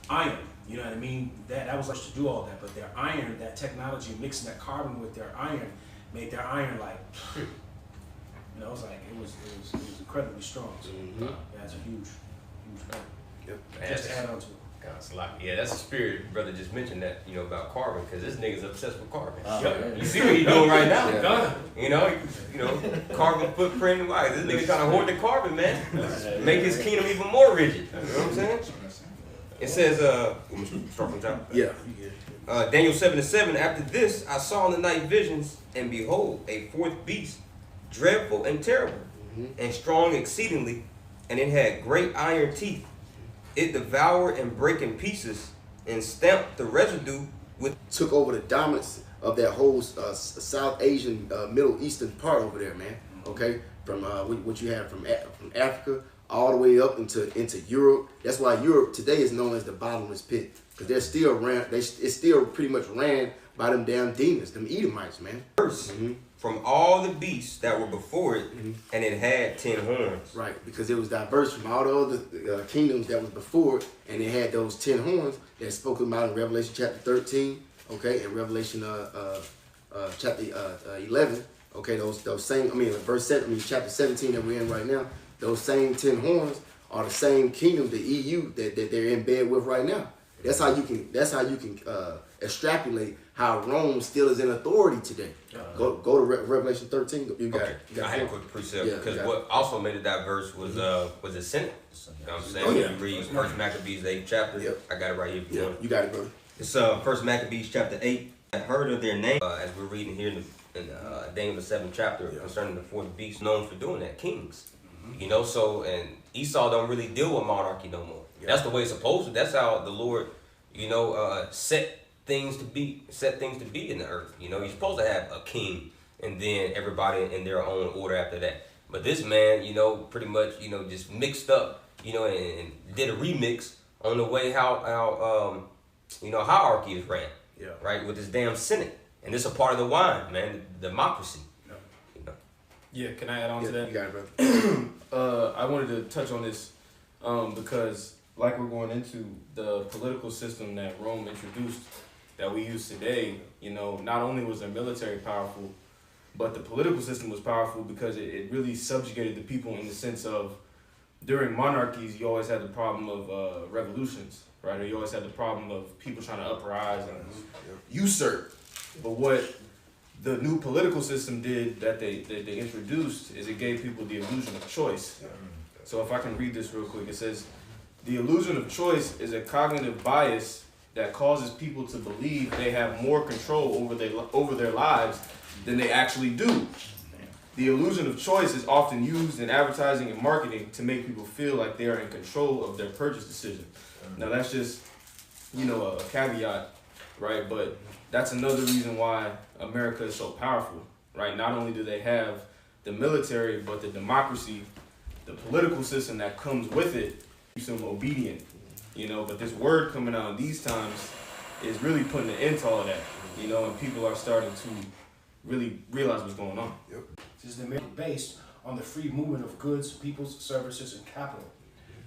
iron. You know what I mean? That was like to do all that, but their iron, that technology, mixing that carbon with their iron, made their iron like, you know, it was like it was incredibly strong. So that's a huge point. Yep. Just to add on to it. Yeah, that's the spirit. Brother just mentioned that, you know, about carbon, because this nigga's obsessed with carbon. Yeah. You see what he's doing right now? Yeah. You know, carbon footprint. Why? This nigga trying to hoard the carbon, man. Make his kingdom even more rigid. You know what I'm saying? It says, start from top. Yeah. Daniel 7:7. After this, I saw in the night visions, and behold, a fourth beast, dreadful and terrible, and strong exceedingly, and it had great iron teeth. It devoured and brake in pieces, and stamped the residue with. Took over the dominance of that whole South Asian, Middle Eastern part over there, man. Okay, from what you have from Africa all the way up into Europe. That's why Europe today is known as the bottomless pit, because they're still ran. It's still pretty much ran by them damn demons, them Edomites, man. From all the beasts that were before it, and it had 10 horns. Right, because it was diverse from all the other kingdoms that was before it, and it had those 10 horns that's spoken about in Revelation chapter 13, okay, and Revelation chapter 11, okay, those same, verse 7, chapter 17 that we're in right now, those same 10 horns are the same kingdom, the EU, that they're in bed with right now. That's how you can extrapolate how Rome still is in authority today. Go to Revelation 13. You got it. I had a quick precept, because Yeah, what also made it diverse was the Senate. You know what I'm saying? Oh, yeah. When you read First Maccabees 8th chapter, Yep. I got it right here. Yeah, you got it, brother. It's First Maccabees chapter 8. I heard of their name as we're reading here in Daniel the 7th chapter concerning the fourth beast, known for doing that, kings. You know, so, and Esau don't really deal with monarchy no more. That's the way it's supposed to. That's how the Lord, you know, set things to be in the earth. You know, you're supposed to have a king, and then everybody in their own order after that. But this man, you know, pretty much, you know, just mixed up, you know, and did a remix on the way how you know, hierarchy is ran. Yeah. Right, with this damn Senate, and this is a part of the wine, man, the democracy. Yeah. You know? Yeah, can I add on to that? You got it, brother. I wanted to touch on this because, like, we're going into the political system that Rome introduced that we use today. You know, not only was their military powerful, but the political system was powerful because it really subjugated the people in the sense of, during monarchies, you always had the problem of revolutions, right? Or you always had the problem of people trying to uprise and usurp. But what the new political system did that they introduced is it gave people the illusion of choice. So if I can read this real quick, it says, the illusion of choice is a cognitive bias that causes people to believe they have more control over their lives than they actually do. The illusion of choice is often used in advertising and marketing to make people feel like they are in control of their purchase decision. Now that's just, you know, a caveat, right? But that's another reason why America is so powerful, right? Not only do they have the military, but the democracy, the political system that comes with it, keeps them obedient, you know. But this word coming out in these times is really putting an end to all of that, you know, and people are starting to really realize what's going on. Yep. This is based on the free movement of goods, peoples, services, and capital.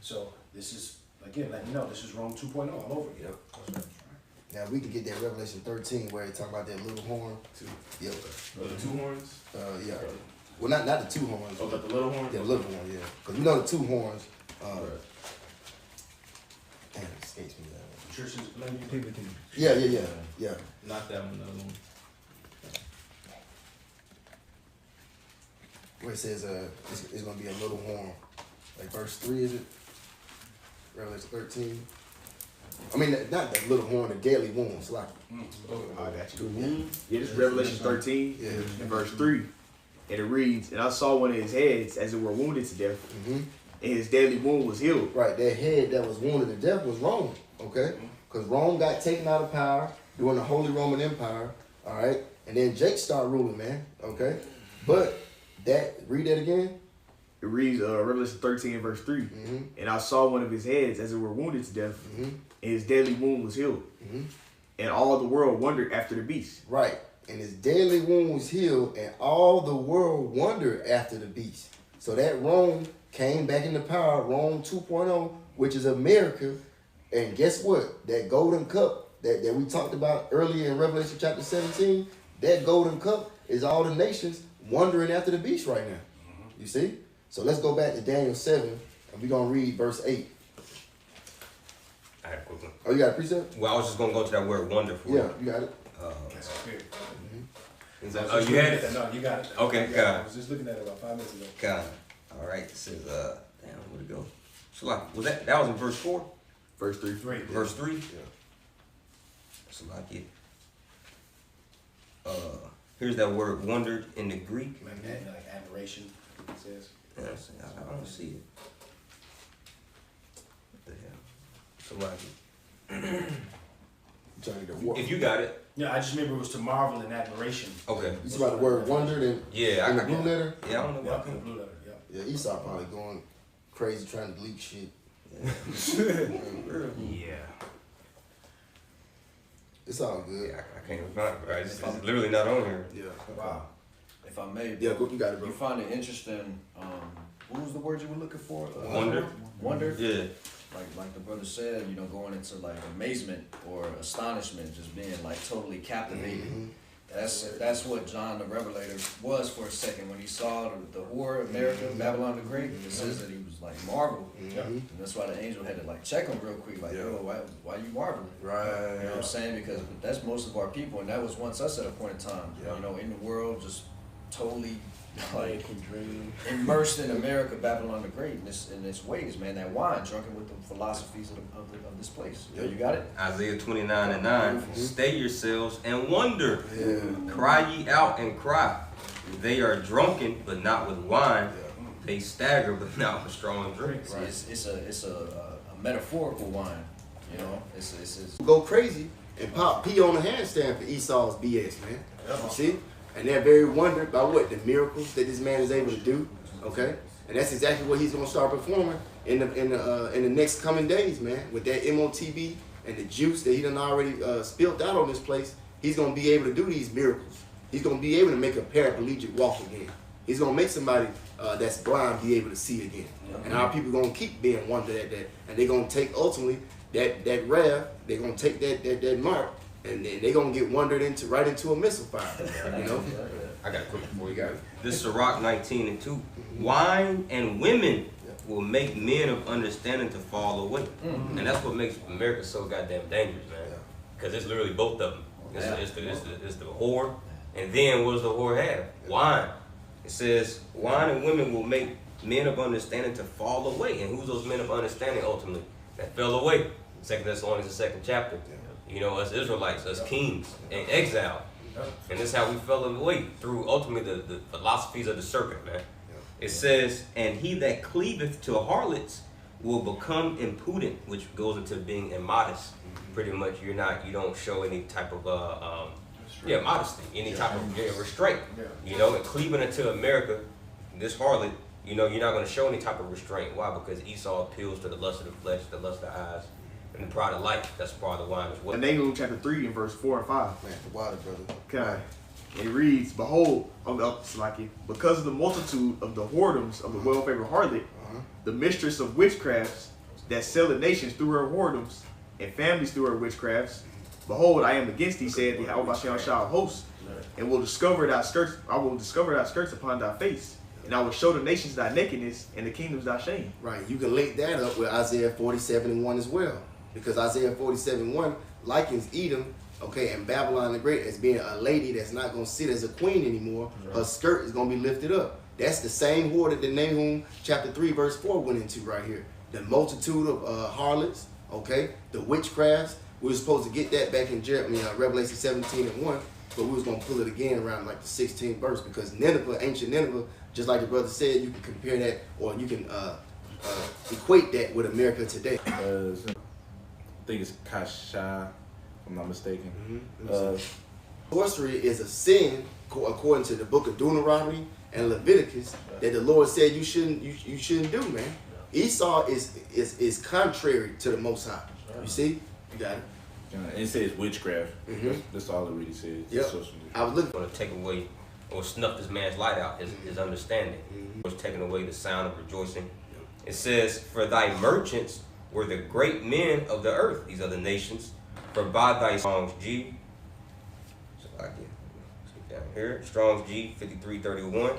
So this is, again, letting you know, this is Rome 2.0 all over again. Yep. Now we can get that Revelation 13 where it talk about that little horn. Yep. The two horns? Yeah. Well, not the two horns. Oh, but the little horn? Yeah, the little horn, yeah. Because we know the two horns. Damn, it escapes me now. Churches, Yeah. Not that one, the other one. Where it says it's gonna be a little horn. Like verse 3, is it? Revelation 13. I mean, not that little horn, the deadly wound. It's like, I got you. Yeah, this is Revelation 13, and verse 3. And it reads, and I saw one of his heads as it were wounded to death, and his deadly wound was healed. right, that head that was wounded to death was Rome, okay? Because Rome got taken out of power during the Holy Roman Empire, all right? And then Jake started ruling, man, okay? But read that again. It reads Revelation 13 verse 3. And I saw one of his heads as it were wounded to death, and his deadly wound was healed. And all the world wondered after the beast. Right. And his deadly wound was healed, and all the world wondered after the beast. So that Rome came back into power, Rome 2.0, which is America. And guess what? That golden cup that we talked about earlier in Revelation chapter 17, that golden cup is all the nations wondering after the beast right now. You see? So let's go back to Daniel 7, and we're going to read verse 8. I had a quick one. Oh, you got a precept? Well, I was just going to go to that word wonderful. Yeah, you got it. You had it? No, you got it. Okay, I God. was just looking at it about 5 minutes ago. God. All right. It says, damn, where'd it go? So like, was that was in verse 4? Verse 3. Verse 3? Yeah. So like it. Here's that word wondered in the Greek. Like admiration, it says. Yes, I don't see it. What the hell? So like, if you got it. Yeah, I just remember it was to marvel and admiration. Okay. You see about the word wondered in the blue letter? Yeah, I don't know about the blue letter, yeah. Esau probably going crazy trying to delete shit. Yeah. It's all good. Yeah, I can't even find it, bro. It's literally not on here. Yeah. Wow. If I may, yeah, you got it, bro. You find it interesting. What was the word you were looking for? Wonder. Wonder. Yeah. Like the brother said, you know, going into like amazement or astonishment, just being like totally captivated. That's what John the Revelator was for a second when he saw the whore, America, Babylon the Great. It says that he was like marveled, and that's why the angel had to like check him real quick, like, yo, why you marveling? Right. You know what I'm saying? Because that's most of our people, and that was once us at a point in time. You know, in the world, just totally like immersed in America, Babylon the Great, in its ways, man. That wine, drunken with the philosophies of this place. You got it? Isaiah 29:9. Stay yourselves and wonder. Cry ye out and cry. They are drunken, but not with wine. They stagger, but not with strong drink. Right. It's a metaphorical wine. You know, it's go crazy and pop pee on the handstand for Esau's BS, man. You see? And they're very wondered by what? The miracles that this man is able to do. Okay? And that's exactly what he's gonna start performing in the next coming days, man. With that MOTB and the juice that he done already spilled out on this place, he's gonna be able to do these miracles. He's gonna be able to make a paraplegic walk again. He's gonna make somebody that's blind be able to see again. And our people gonna keep being wondered at that. And they're gonna take ultimately that Rev, they're gonna take that mark, and then they're gonna get wandered right into a missile fire. You know? I got a quick before you got it. This is Sirach 19:2. Wine and women will make men of understanding to fall away. And that's what makes America so goddamn dangerous, man. Because it's literally both of them. It's the whore, and then what does the whore have? Wine. It says, wine and women will make men of understanding to fall away. And who's those men of understanding ultimately that fell away? 2 Thessalonians, the 2nd chapter. You know, us Israelites, us kings, in exile. And this is how we fell away, through ultimately the philosophies of the serpent, man. It says, and he that cleaveth to harlots will become impudent, which goes into being immodest. Pretty much you don't show any type of modesty, any type of restraint. You know, and cleaving into America, this harlot, you know, you're not going to show any type of restraint. Why? Because Esau appeals to the lust of the flesh, the lust of the eyes, and the pride of life. That's part of the wine as well. Nahum chapter 3 and verse 4 and 5. Man, the water, brother. Okay. It reads, behold, because of the multitude of the whoredoms of the well-favored harlot, the mistress of witchcrafts that sell the nations through her whoredoms, and families through her witchcrafts, behold, I am against thee, said the Yahweh of hosts, and will discover thy skirts. I will discover thy skirts upon thy face, and I will show the nations thy nakedness, and the kingdoms thy shame. Right. You can link that up with Isaiah 47:1 as well, because Isaiah 47:1 likens Edom, okay, and Babylon the Great as being a lady that's not going to sit as a queen anymore. Her skirt is going to be lifted up. That's the same whore that the Nahum chapter 3 verse 4 went into right here. The multitude of harlots, okay, the witchcrafts. We were supposed to get that back in Revelation 17:1, but we was going to pull it again around like the 16th verse, because Nineveh, ancient Nineveh, just like the brother said, you can compare that, or you can equate that with America today. I think it's Kasha, if I'm not mistaken. Sorcery is a sin according to the book of Deuteronomy and Leviticus that the Lord said you shouldn't do, man. Esau is contrary to the Most High. You see? You got it. It says witchcraft. That's all it really says. Yep. I was looking going to take away or snuff this man's light out, his understanding. Was taking away the sound of rejoicing. It says, for thy merchants were the great men of the earth. These are the nations. For by thy Strong's G, so I get down here, Strong's G 5331,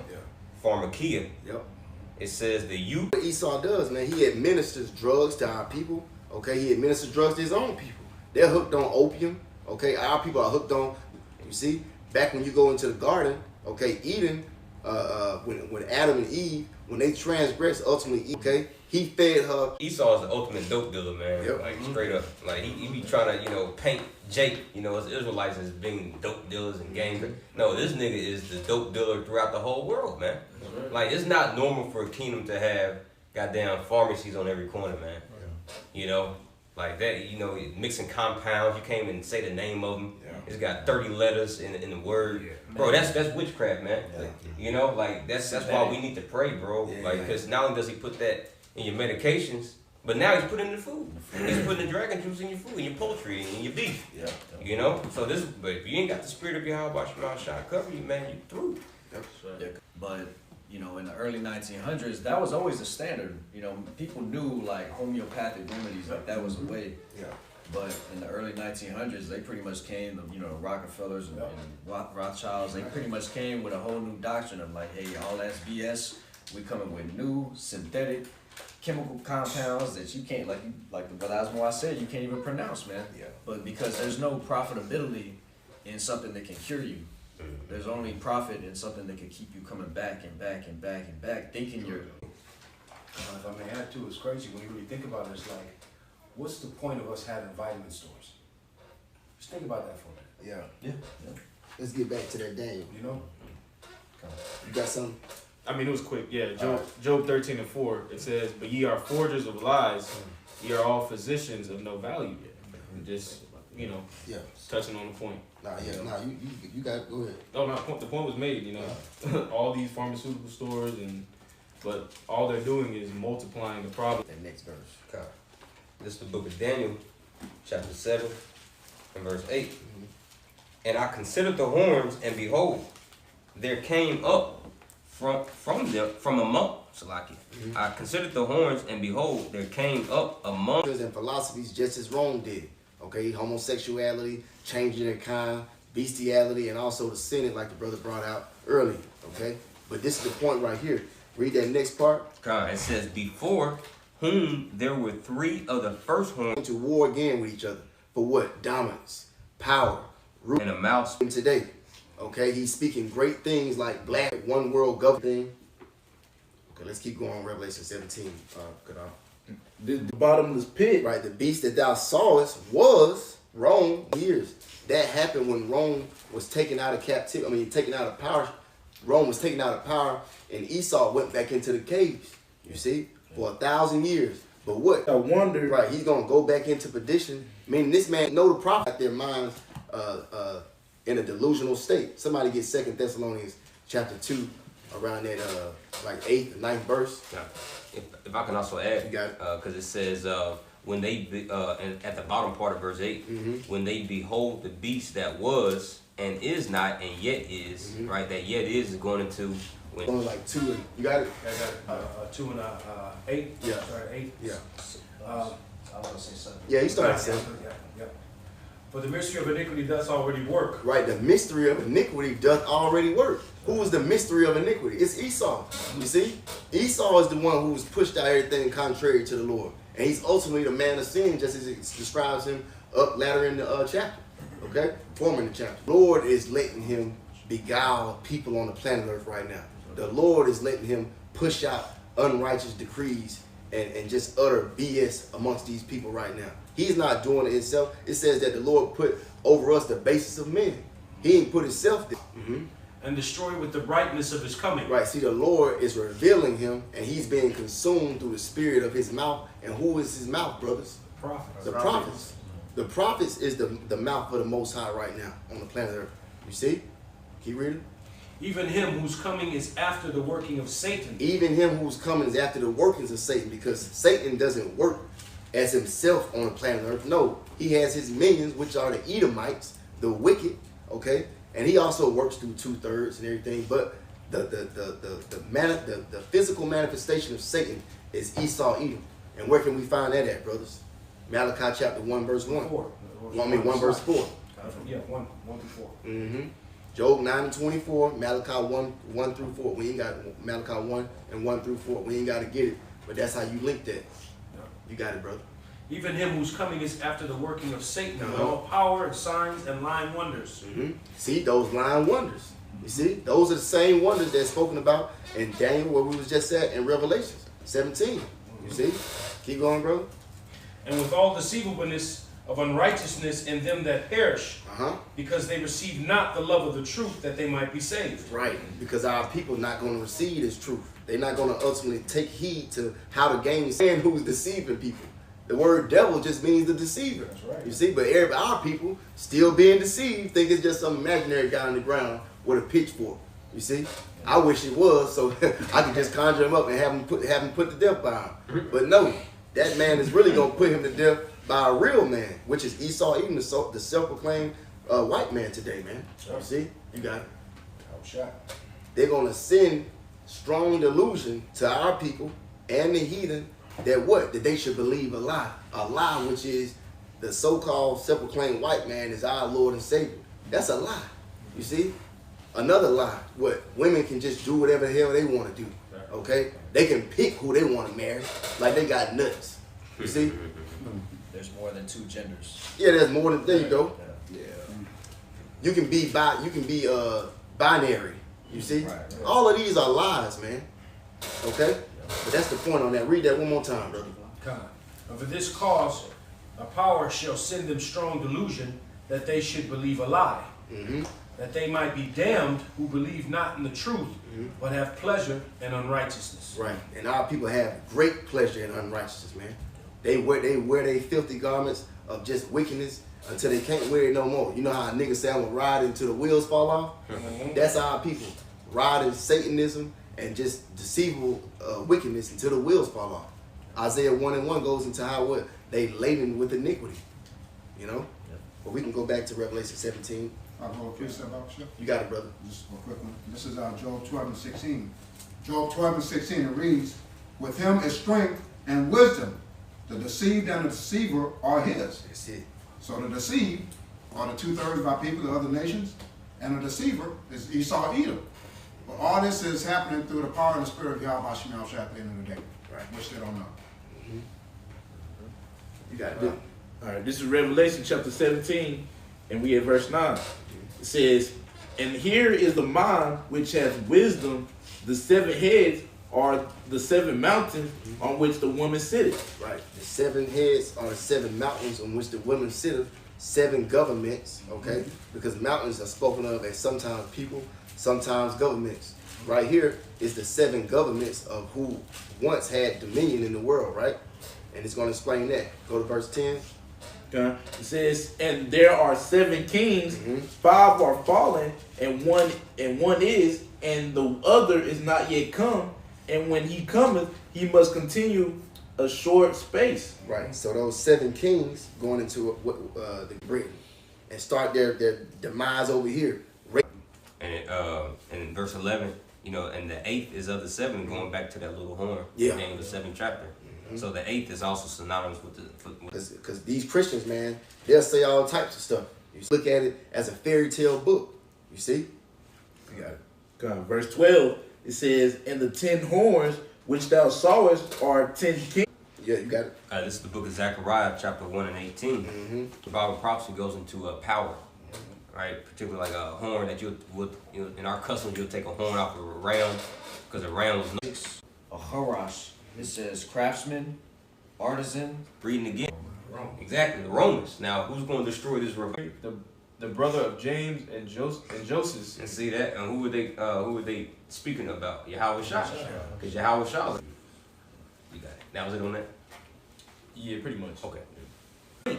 Pharmakia. Yep. It says the youth. What Esau does, man, he administers drugs to our people. Okay, he administers drugs to his own people. They're hooked on opium. Okay, our people are hooked on. You see, back when you go into the garden, okay, Eden, when Adam and Eve, when they transgressed, ultimately, okay, he fed her. Esau is the ultimate dope dealer, man. Yep. Like straight up, like he be trying to, paint Jake, as Israelites as being dope dealers and gang. No, this nigga is the dope dealer throughout the whole world, man. Like it's not normal for a kingdom to have goddamn pharmacies on every corner, man. Like that, mixing compounds. You can't even say the name of them. It's got 30 letters in the word. Bro, that's witchcraft, man. Like that's why we need to pray, bro. Because not only does he put that in your medications, but now he's putting it in the food. He's putting the dragon juice in your food, in your poultry, in your beef. So but if you ain't got the spirit of Yahweh Shah cover you, man, you through. But in the early 1900s, that was always the standard. People knew like homeopathic remedies, like that was a way. But in the early 1900s, they pretty much came, the Rockefellers and Rothschilds, they pretty much came with a whole new doctrine of like, hey, all that's BS. We coming with new synthetic chemical compounds that you can't, like the Asmo I said, you can't even pronounce, man. But because there's no profitability in something that can cure you. There's only profit in something that can keep you coming back and back and back and back, thinking you're. If I may add too, it's crazy when you really think about it. It's like, what's the point of us having vitamin stores? Just think about that for a minute. Yeah. Let's get back to that Daniel. You got something? I mean, it was quick. Yeah, Job 13:4. It says, "But ye are forgers of lies. Ye are all physicians of no value." And just touching on the point. You got it. Go ahead. Oh no, the point was made. All these pharmaceutical stores but all they're doing is multiplying the problem. That next verse. Okay. This is the book of Daniel, chapter 7, and verse 8. And I considered the horns, and behold, there came up from among. Salaki. I considered the horns, and behold, there came up among. And philosophies just as Rome did. Okay, homosexuality, changing their kind, bestiality, and also the sin, like the brother brought out earlier. Okay, but this is the point right here. Read that next part. It says, before whom there were 3 of the first horns. To war again with each other. For what? Dominance, power, root, and a mouse. And today, okay, he's speaking great things like black, one world government. Okay, let's keep going. Revelation 17. The bottomless pit, right? The beast that thou sawest was Rome years. That happened when Rome was taken out of captivity. I mean, taken out of power. Rome was taken out of power, and Esau went back into the caves. You see, for 1,000 years. But what? I wonder, right? He's gonna go back into perdition. Meaning, this man know the prophet. Got their minds in a delusional state. Somebody get 2 Thessalonians chapter 2, around that like 8th or 9th verse. If I can also add, you got it. Because it says when they and at the bottom part of verse 8, when they behold the beast that was and is not and yet is, right? That yet is going into when. Only like 2. You got it. I got it. 2 and 8. Yeah. Sorry, 8. Yeah. I was gonna say 7. Yeah, he started 7. Yeah. For the mystery of iniquity does already work. Right, the mystery of iniquity doth already work. Who is the mystery of iniquity? It's Esau. You see? Esau is the one who was pushed out everything contrary to the Lord. And he's ultimately the man of sin, just as it describes him up later in the chapter. Okay? Forming the chapter. The Lord is letting him beguile people on the planet Earth right now. The Lord is letting him push out unrighteous decrees and just utter BS amongst these people right now. He's not doing it himself. It says that the Lord put over us the basis of men. He ain't put himself there. And destroy with the brightness of his coming. Right, see, the Lord is revealing him, and he's being consumed through the spirit of his mouth. And who is his mouth, brothers? Prophets. The prophets. The prophets is the mouth of the Most High right now on the planet Earth. You see? Keep reading. Even him whose coming is after the working of Satan. Even him who's coming is after the workings of Satan, because Satan doesn't work as himself on the planet Earth. No, he has his minions, which are the Edomites, the wicked, okay? And he also works through 2/3 and everything, but the physical manifestation of Satan is Esau, Edom. And where can we find that at, brothers? Malachi chapter 1, verse 1. 1 verse 4. Yeah, 1 through 4. Mm-hmm. Job 9 and 24, Malachi 1 through 4. We ain't got Malachi 1 and 1 through 4. We ain't got to get it, but that's how you link that. You got it, brother. Even him whose coming is after the working of Satan, with all power and signs and lying wonders. See, those lying wonders. You see, those are the same wonders that's spoken about in Daniel, where we was just at, in Revelation 17. You see? Keep going, brother. And with all deceivableness of unrighteousness in them that perish, because they receive not the love of the truth, that they might be saved. Right, because our people not going to receive this truth. They're not going to ultimately take heed to how to gain sin, who's deceiving people. The word devil just means the deceiver. That's right. You see, but our people still being deceived, think it's just some imaginary guy on the ground with a pitchfork. You see? I wish it was, so I could just conjure him up and have him put to death by him. But no, that man is really going to put him to death by a real man, which is Esau, Edom, the self-proclaimed white man today, man. You see? You got it. They're going to send strong delusion to our people and the heathen that what? That they should believe a lie. A lie, which is the so-called self-proclaimed white man is our Lord and Savior. That's a lie. You see? Another lie. What? Women can just do whatever the hell they want to do. Okay? They can pick who they want to marry. Like they got nuts. You see? There's more than 2 genders. Yeah, there's more than, there you go. Yeah. You can be binary. You see? All of these are lies, man. Okay? But that's the point on that. Read that one more time, brother. And for this cause, a power shall send them strong delusion, that they should believe a lie. That they might be damned who believe not in the truth, but have pleasure in unrighteousness. Right. And our people have great pleasure in unrighteousness, man. They wear their filthy garments of just wickedness until they can't wear it no more. You know how a nigga say I'm gonna ride until the wheels fall off? That's our people. Riding Satanism and just deceivable wickedness until the wheels fall off. Isaiah 1 and 1 goes into how what they laden with iniquity. You know? But we can go back to Revelation 17. I'll go a few steps out, sure. You got it, brother. Just a quick one. This is Job 12 and 16. Job 12 and 16, it reads, with him is strength and wisdom. The deceived and the deceiver are his. That's it. So the deceived are the 2/3 of our people, the other nations, and the deceiver is Esau, Edom. But all this is happening through the power and the spirit of Yahweh Shem Shah at the end of the day, which they don't know. You got it. All right, this is Revelation chapter 17, and we at verse 9. It says, and here is the mind which has wisdom. The 7 heads are the 7 mountains on which the woman sitteth. Right. The 7 heads are the 7 mountains on which the women sitteth. 7 governments, okay? Because mountains are spoken of as sometimes people, sometimes governments. Right here is the 7 governments of who once had dominion in the world, right? And it's going to explain that. Go to verse 10. Okay. It says, and there are 7 kings, 5 are fallen, and one is, and the other is not yet come. And when he cometh, he must continue a short space. Right. So those 7 kings going into the Britain and start their demise over here. And in verse 11, you know, and the 8th is of the 7, going back to that little horn. Yeah. The name of the 7th chapter. So the 8th is also synonymous with the. Because these Christians, man, they'll say all types of stuff. You look at it as a fairy tale book. You see? You got it. Okay. Verse 12, it says, and the 10 horns which thou sawest are 10 kings. Yeah, you got it. This is the book of Zechariah, chapper 1 and 18. The Bible prophecy goes into power, right? Particularly like a horn that you would, in our customs, you'll take a horn off of a ram, because a ram was a harash. It says craftsman, artisan. Reading again. Exactly, the Romans. Now, who's going to destroy this revival? The brother of James and Joseph. And see that? And who were they speaking about? Yahweh Shah. Because Yahweh Shah. You got it. Now, is it on that? Yeah, pretty much. Okay.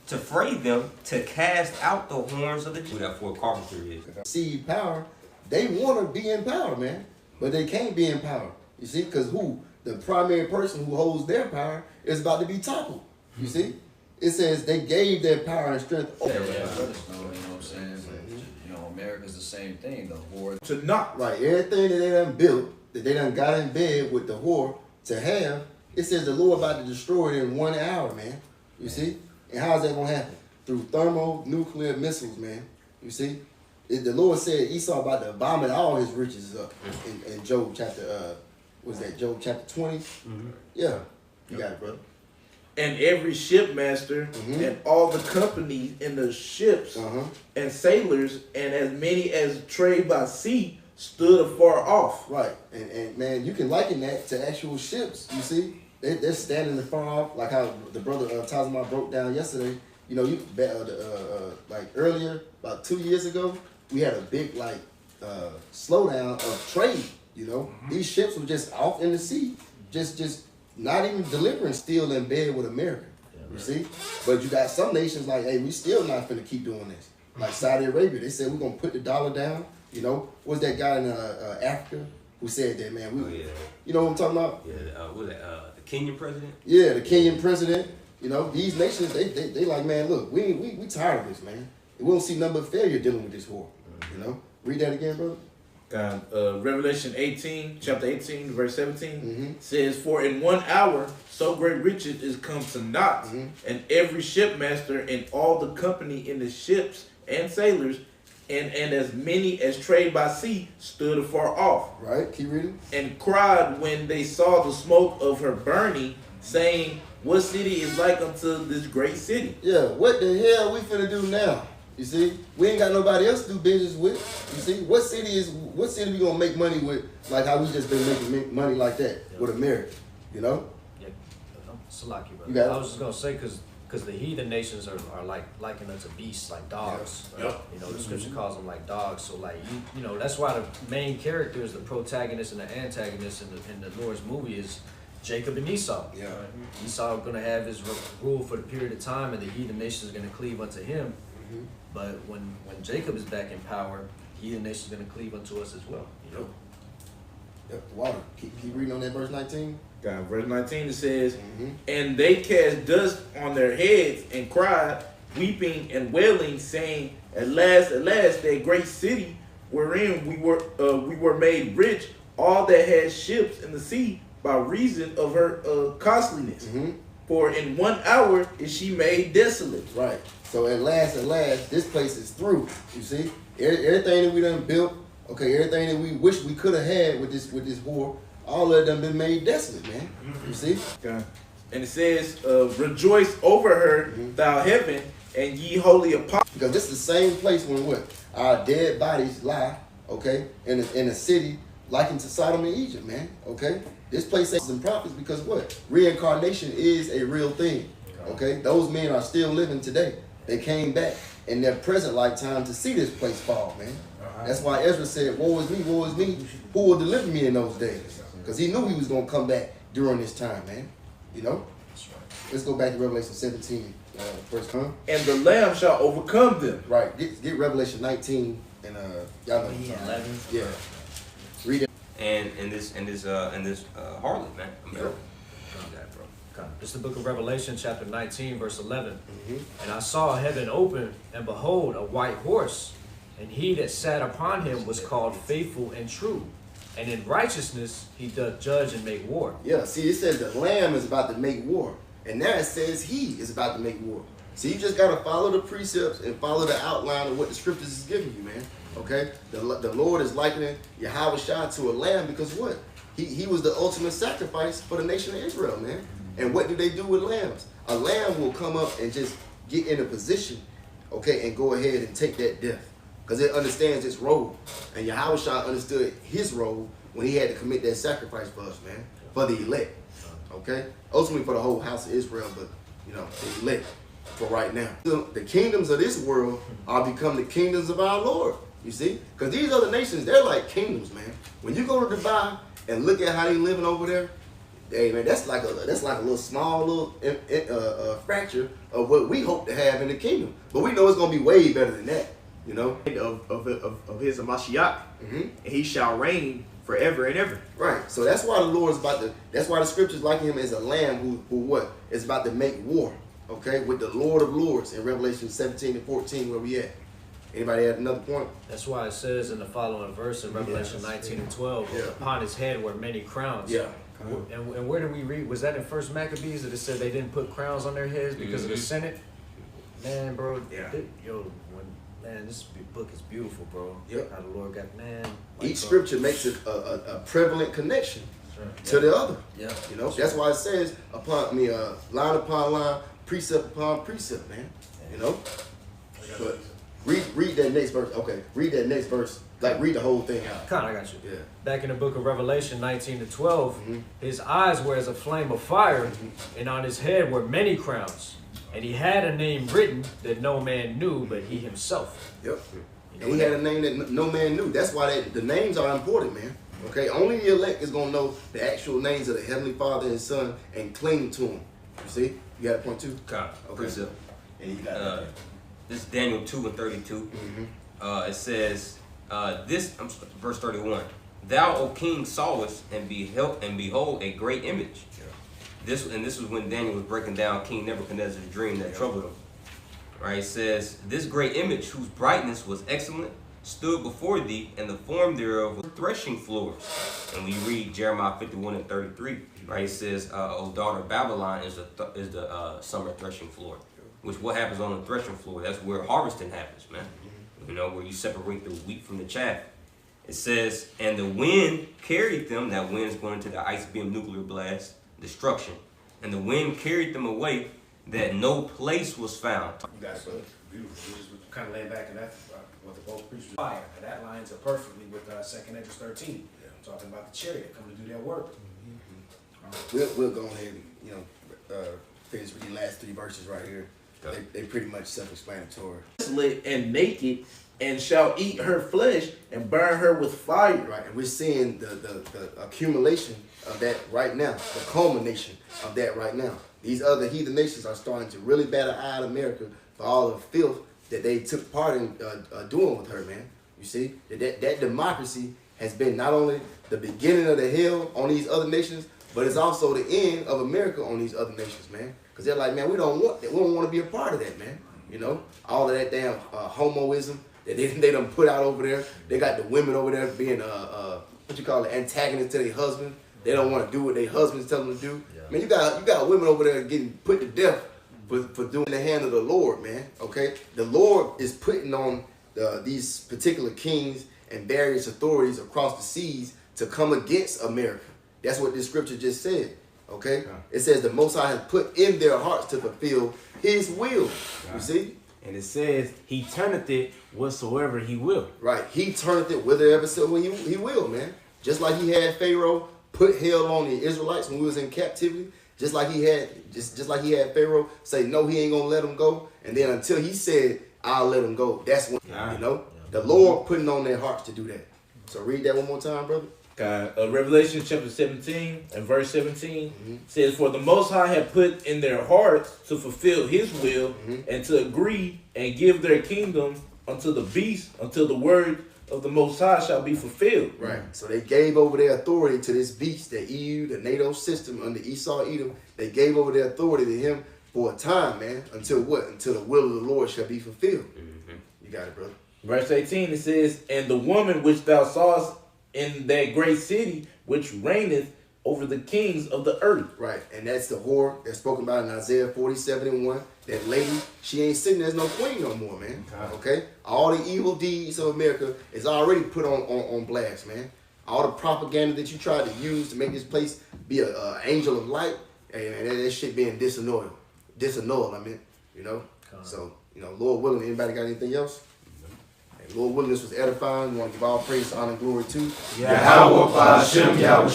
To fray them, to cast out the horns of the Jews. That for carpentry is. Seed power they want to be in power, man, but they can't be in power. You see, because the primary person who holds their power is about to be toppled. You see, it says they gave their power and strength. You know what I'm saying? You know, America's the same thing. The whore to not right everything that they done built, that they done got in bed with the whore to have. It says the Lord about to destroy it in 1 hour, man. You see, and how's that gonna happen? Through thermonuclear missiles, man. You see, the Lord said Esau about to vomit all his riches up in Job chapter. Job chapter 20? Yeah, you got it, brother. And every shipmaster and all the companies in the ships and sailors and as many as trade by sea stood afar off. Right, and man, you can liken that to actual ships. You see, they're standing afar off, like how the brother Tazma broke down yesterday. You know, like earlier, about 2 years ago, we had a big slowdown of trade. You know, these ships were just off in the sea, just not even delivering, still in bed with America. You see, but you got some nations like, hey, we still not finna keep doing this. Like Saudi Arabia, they said we're gonna put the dollar down. You know, what's that guy in Africa who said that, man? You know what I'm talking about? Yeah, what was that? The Kenyan president? Yeah, the Kenyan president. You know, these nations, they like, man, look, we tired of this, man. We don't see nothing but failure dealing with this war. You know, read that again, brother. Revelation 18, chapter 18, verse 17 says, "For in 1 hour so great riches is come to naught, and every shipmaster and all the company in the ships and sailors, and as many as trade by sea stood afar off." Right, keep reading. "And cried when they saw the smoke of her burning, saying, What city is like unto this great city?" Yeah, what the hell we finna do now? You see, we ain't got nobody else to do business with. You see, what city we gonna make money with? Like how we just been making money like that with America, you know? Yeah, Salaki, brother. You got it? I was just gonna say because the heathen nations are like likened unto beasts, like dogs. Yep. Yep. You know, the scripture calls them like dogs. So like you know, that's why the main characters, the protagonist and the antagonist in the Lord's movie is Jacob and Esau. Yeah. Esau gonna have his rule for the period of time, and the heathen nations is gonna cleave unto him. But when Jacob is back in power, heathen nation is going to cleave unto us as well. You know. Yep. The water. Keep reading on that verse 19. Verse 19 it says, "And they cast dust on their heads and cried, weeping and wailing, saying, at last, that great city wherein we were made rich, all that had ships in the sea by reason of her costliness. For in 1 hour is she made desolate." Right. So at last, this place is through. You see, everything that we done built, okay, everything that we wish we could have had with this war, all of them been made desolate, man. You see. Okay. And it says, "Rejoice over her, thou heaven, and ye holy apostles." Because this is the same place when what our dead bodies lie, okay, in a city likened to Sodom and Egypt, man. Okay. This place is in prophets because what? Reincarnation is a real thing. Okay. Those men are still living today. They came back in their present lifetime to see this place fall, man. That's why Ezra said, woe is me, who will deliver me in those days? Because he knew he was going to come back during this time, man. You know? That's right. Let's go back to Revelation 17, first come. "And the Lamb shall overcome them." Right. Get Revelation 19 and y'all know. 11. Yeah. Read it. And this harlot, man. America. It's the book of Revelation, chapter 19, verse 11. "And I saw heaven open, and behold, a white horse, and he that sat upon him was called Faithful and True, and in righteousness he doth judge and make war." Yeah, see, it says the Lamb is about to make war, and now it says he is about to make war. So you just got to follow the precepts and follow the outline of what the scriptures is giving you, man. Okay? The Lord is likening Yahweh Shah to a lamb because what? He was the ultimate sacrifice for the nation of Israel, man. And what do they do with lambs? A lamb will come up and just get in a position, okay, and go ahead and take that death. Because it understands its role. And Yahweh Shah understood his role when he had to commit that sacrifice for us, man. For the elect. Okay? Ultimately for the whole house of Israel, but, you know, the elect for right now. The kingdoms of this world are become the kingdoms of our Lord. You see? Because these other nations, they're like kingdoms, man. When you go to Dubai and look at how they living over there, hey man, that's like a little small little fracture of what we hope to have in the kingdom. But we know it's gonna be way better than that. You know, of his Mashiach, and he shall reign forever and ever. Right. So that's why the Lord is about to. That's why the scriptures liken him as a lamb who what is about to make war. Okay, with the Lord of Lords in Revelation 17 and 14, where we at. Anybody have another point? That's why it says in the following verse in Revelation 19 and 12, upon his head were many crowns. Yeah. And where did we read? Was that in First Maccabees that it said they didn't put crowns on their heads because of the Senate? Man, bro. Yeah. Man, this book is beautiful, bro. Yep. How the Lord got, man. Each scripture makes a prevalent connection to the other. Yeah. You know, that's why it says line upon line, precept upon precept, man. You know? But read that next verse. Okay, read that next verse. Like, read the whole thing out. I got you. Yeah. Back in the book of Revelation 19 to 12, his eyes were as a flame of fire, and on his head were many crowns. And he had a name written that no man knew but he himself. Yep. And he had a name that no man knew. That's why the names are important, man. Okay, only the elect is gonna know the actual names of the Heavenly Father and Son and cling to them. You see? You got a point too? Okay. And you got this is Daniel 2 and 32. It says, verse 31. Thou, O king, sawest and behold a great image. This was when Daniel was breaking down King Nebuchadnezzar's dream that troubled him. Right? It says, this great image, whose brightness was excellent, stood before thee, and the form thereof was threshing floors. And when you read Jeremiah 51 and 33, right, it says, O daughter of Babylon is the summer threshing floor. Which what happens on the threshing floor? That's where harvesting happens, man. You know, where you separate the wheat from the chaff. It says, and the wind carried them. That wind is going into the ice beam nuclear blast. Destruction, and the wind carried them away, that no place was found. You guys are beautiful. We just kind of laying back in that what the both preachers fire, and that lines up perfectly with 2 Esdras 13. Talking about the chariot coming to do their work. We'll go ahead and finish with the last 3 verses right here. They pretty much self-explanatory. And naked, and shall eat her flesh and burn her with fire. Right, and we're seeing the accumulation of that right now, the culmination of that right now. These other heathen nations are starting to really bat an eye at America for all the filth that they took part in doing with her, man. You see, that democracy has been not only the beginning of the hell on these other nations, but it's also the end of America on these other nations, man. Because they're like, man, we don't want that. We don't want to be a part of that, man. You know, all of that damn homoism that they done put out over there. They got the women over there being antagonists to their husband. They don't want to do what their husbands tell them to do. Yeah. Man, you got women over there getting put to death for doing the hand of the Lord, man. Okay, the Lord is putting on these particular kings and various authorities across the seas to come against America. That's what this scripture just said. Okay, it says the Most High has put in their hearts to fulfill His will. You see. And it says, he turneth it whatsoever he will. Right. He turneth it whithersoever so he will, man. Just like he had Pharaoh put hell on the Israelites when we was in captivity. Just like he had Pharaoh say, no, he ain't gonna let them go. And then until he said, I'll let them go. That's when, you know, the Lord putting on their hearts to do that. So read that one more time, brother. Revelation chapter 17 and verse 17 says, for the Most High have put in their hearts to fulfill His will and to agree and give their kingdom unto the beast until the word of the Most High shall be fulfilled. Right. So they gave over their authority to this beast, the EU, the NATO system under Esau, Edom. They gave over their authority to him for a time, man. Until what? Until the will of the Lord shall be fulfilled. You got it, brother. Verse 18, it says, and the woman which thou sawest in that great city, which reigneth over the kings of the earth. Right, and that's the whore that's spoken about in Isaiah 47:1. That lady, she ain't sitting as no queen no more, man. Okay? All the evil deeds of America is already put on blast, man. All the propaganda that you tried to use to make this place be an angel of light, and that shit being disannulled, I mean, you know? So, you know, Lord willing, anybody got anything else? Lord willing, this was edifying. We want to give all praise, honor, and glory to Yahweh, Hashem, Yahweh.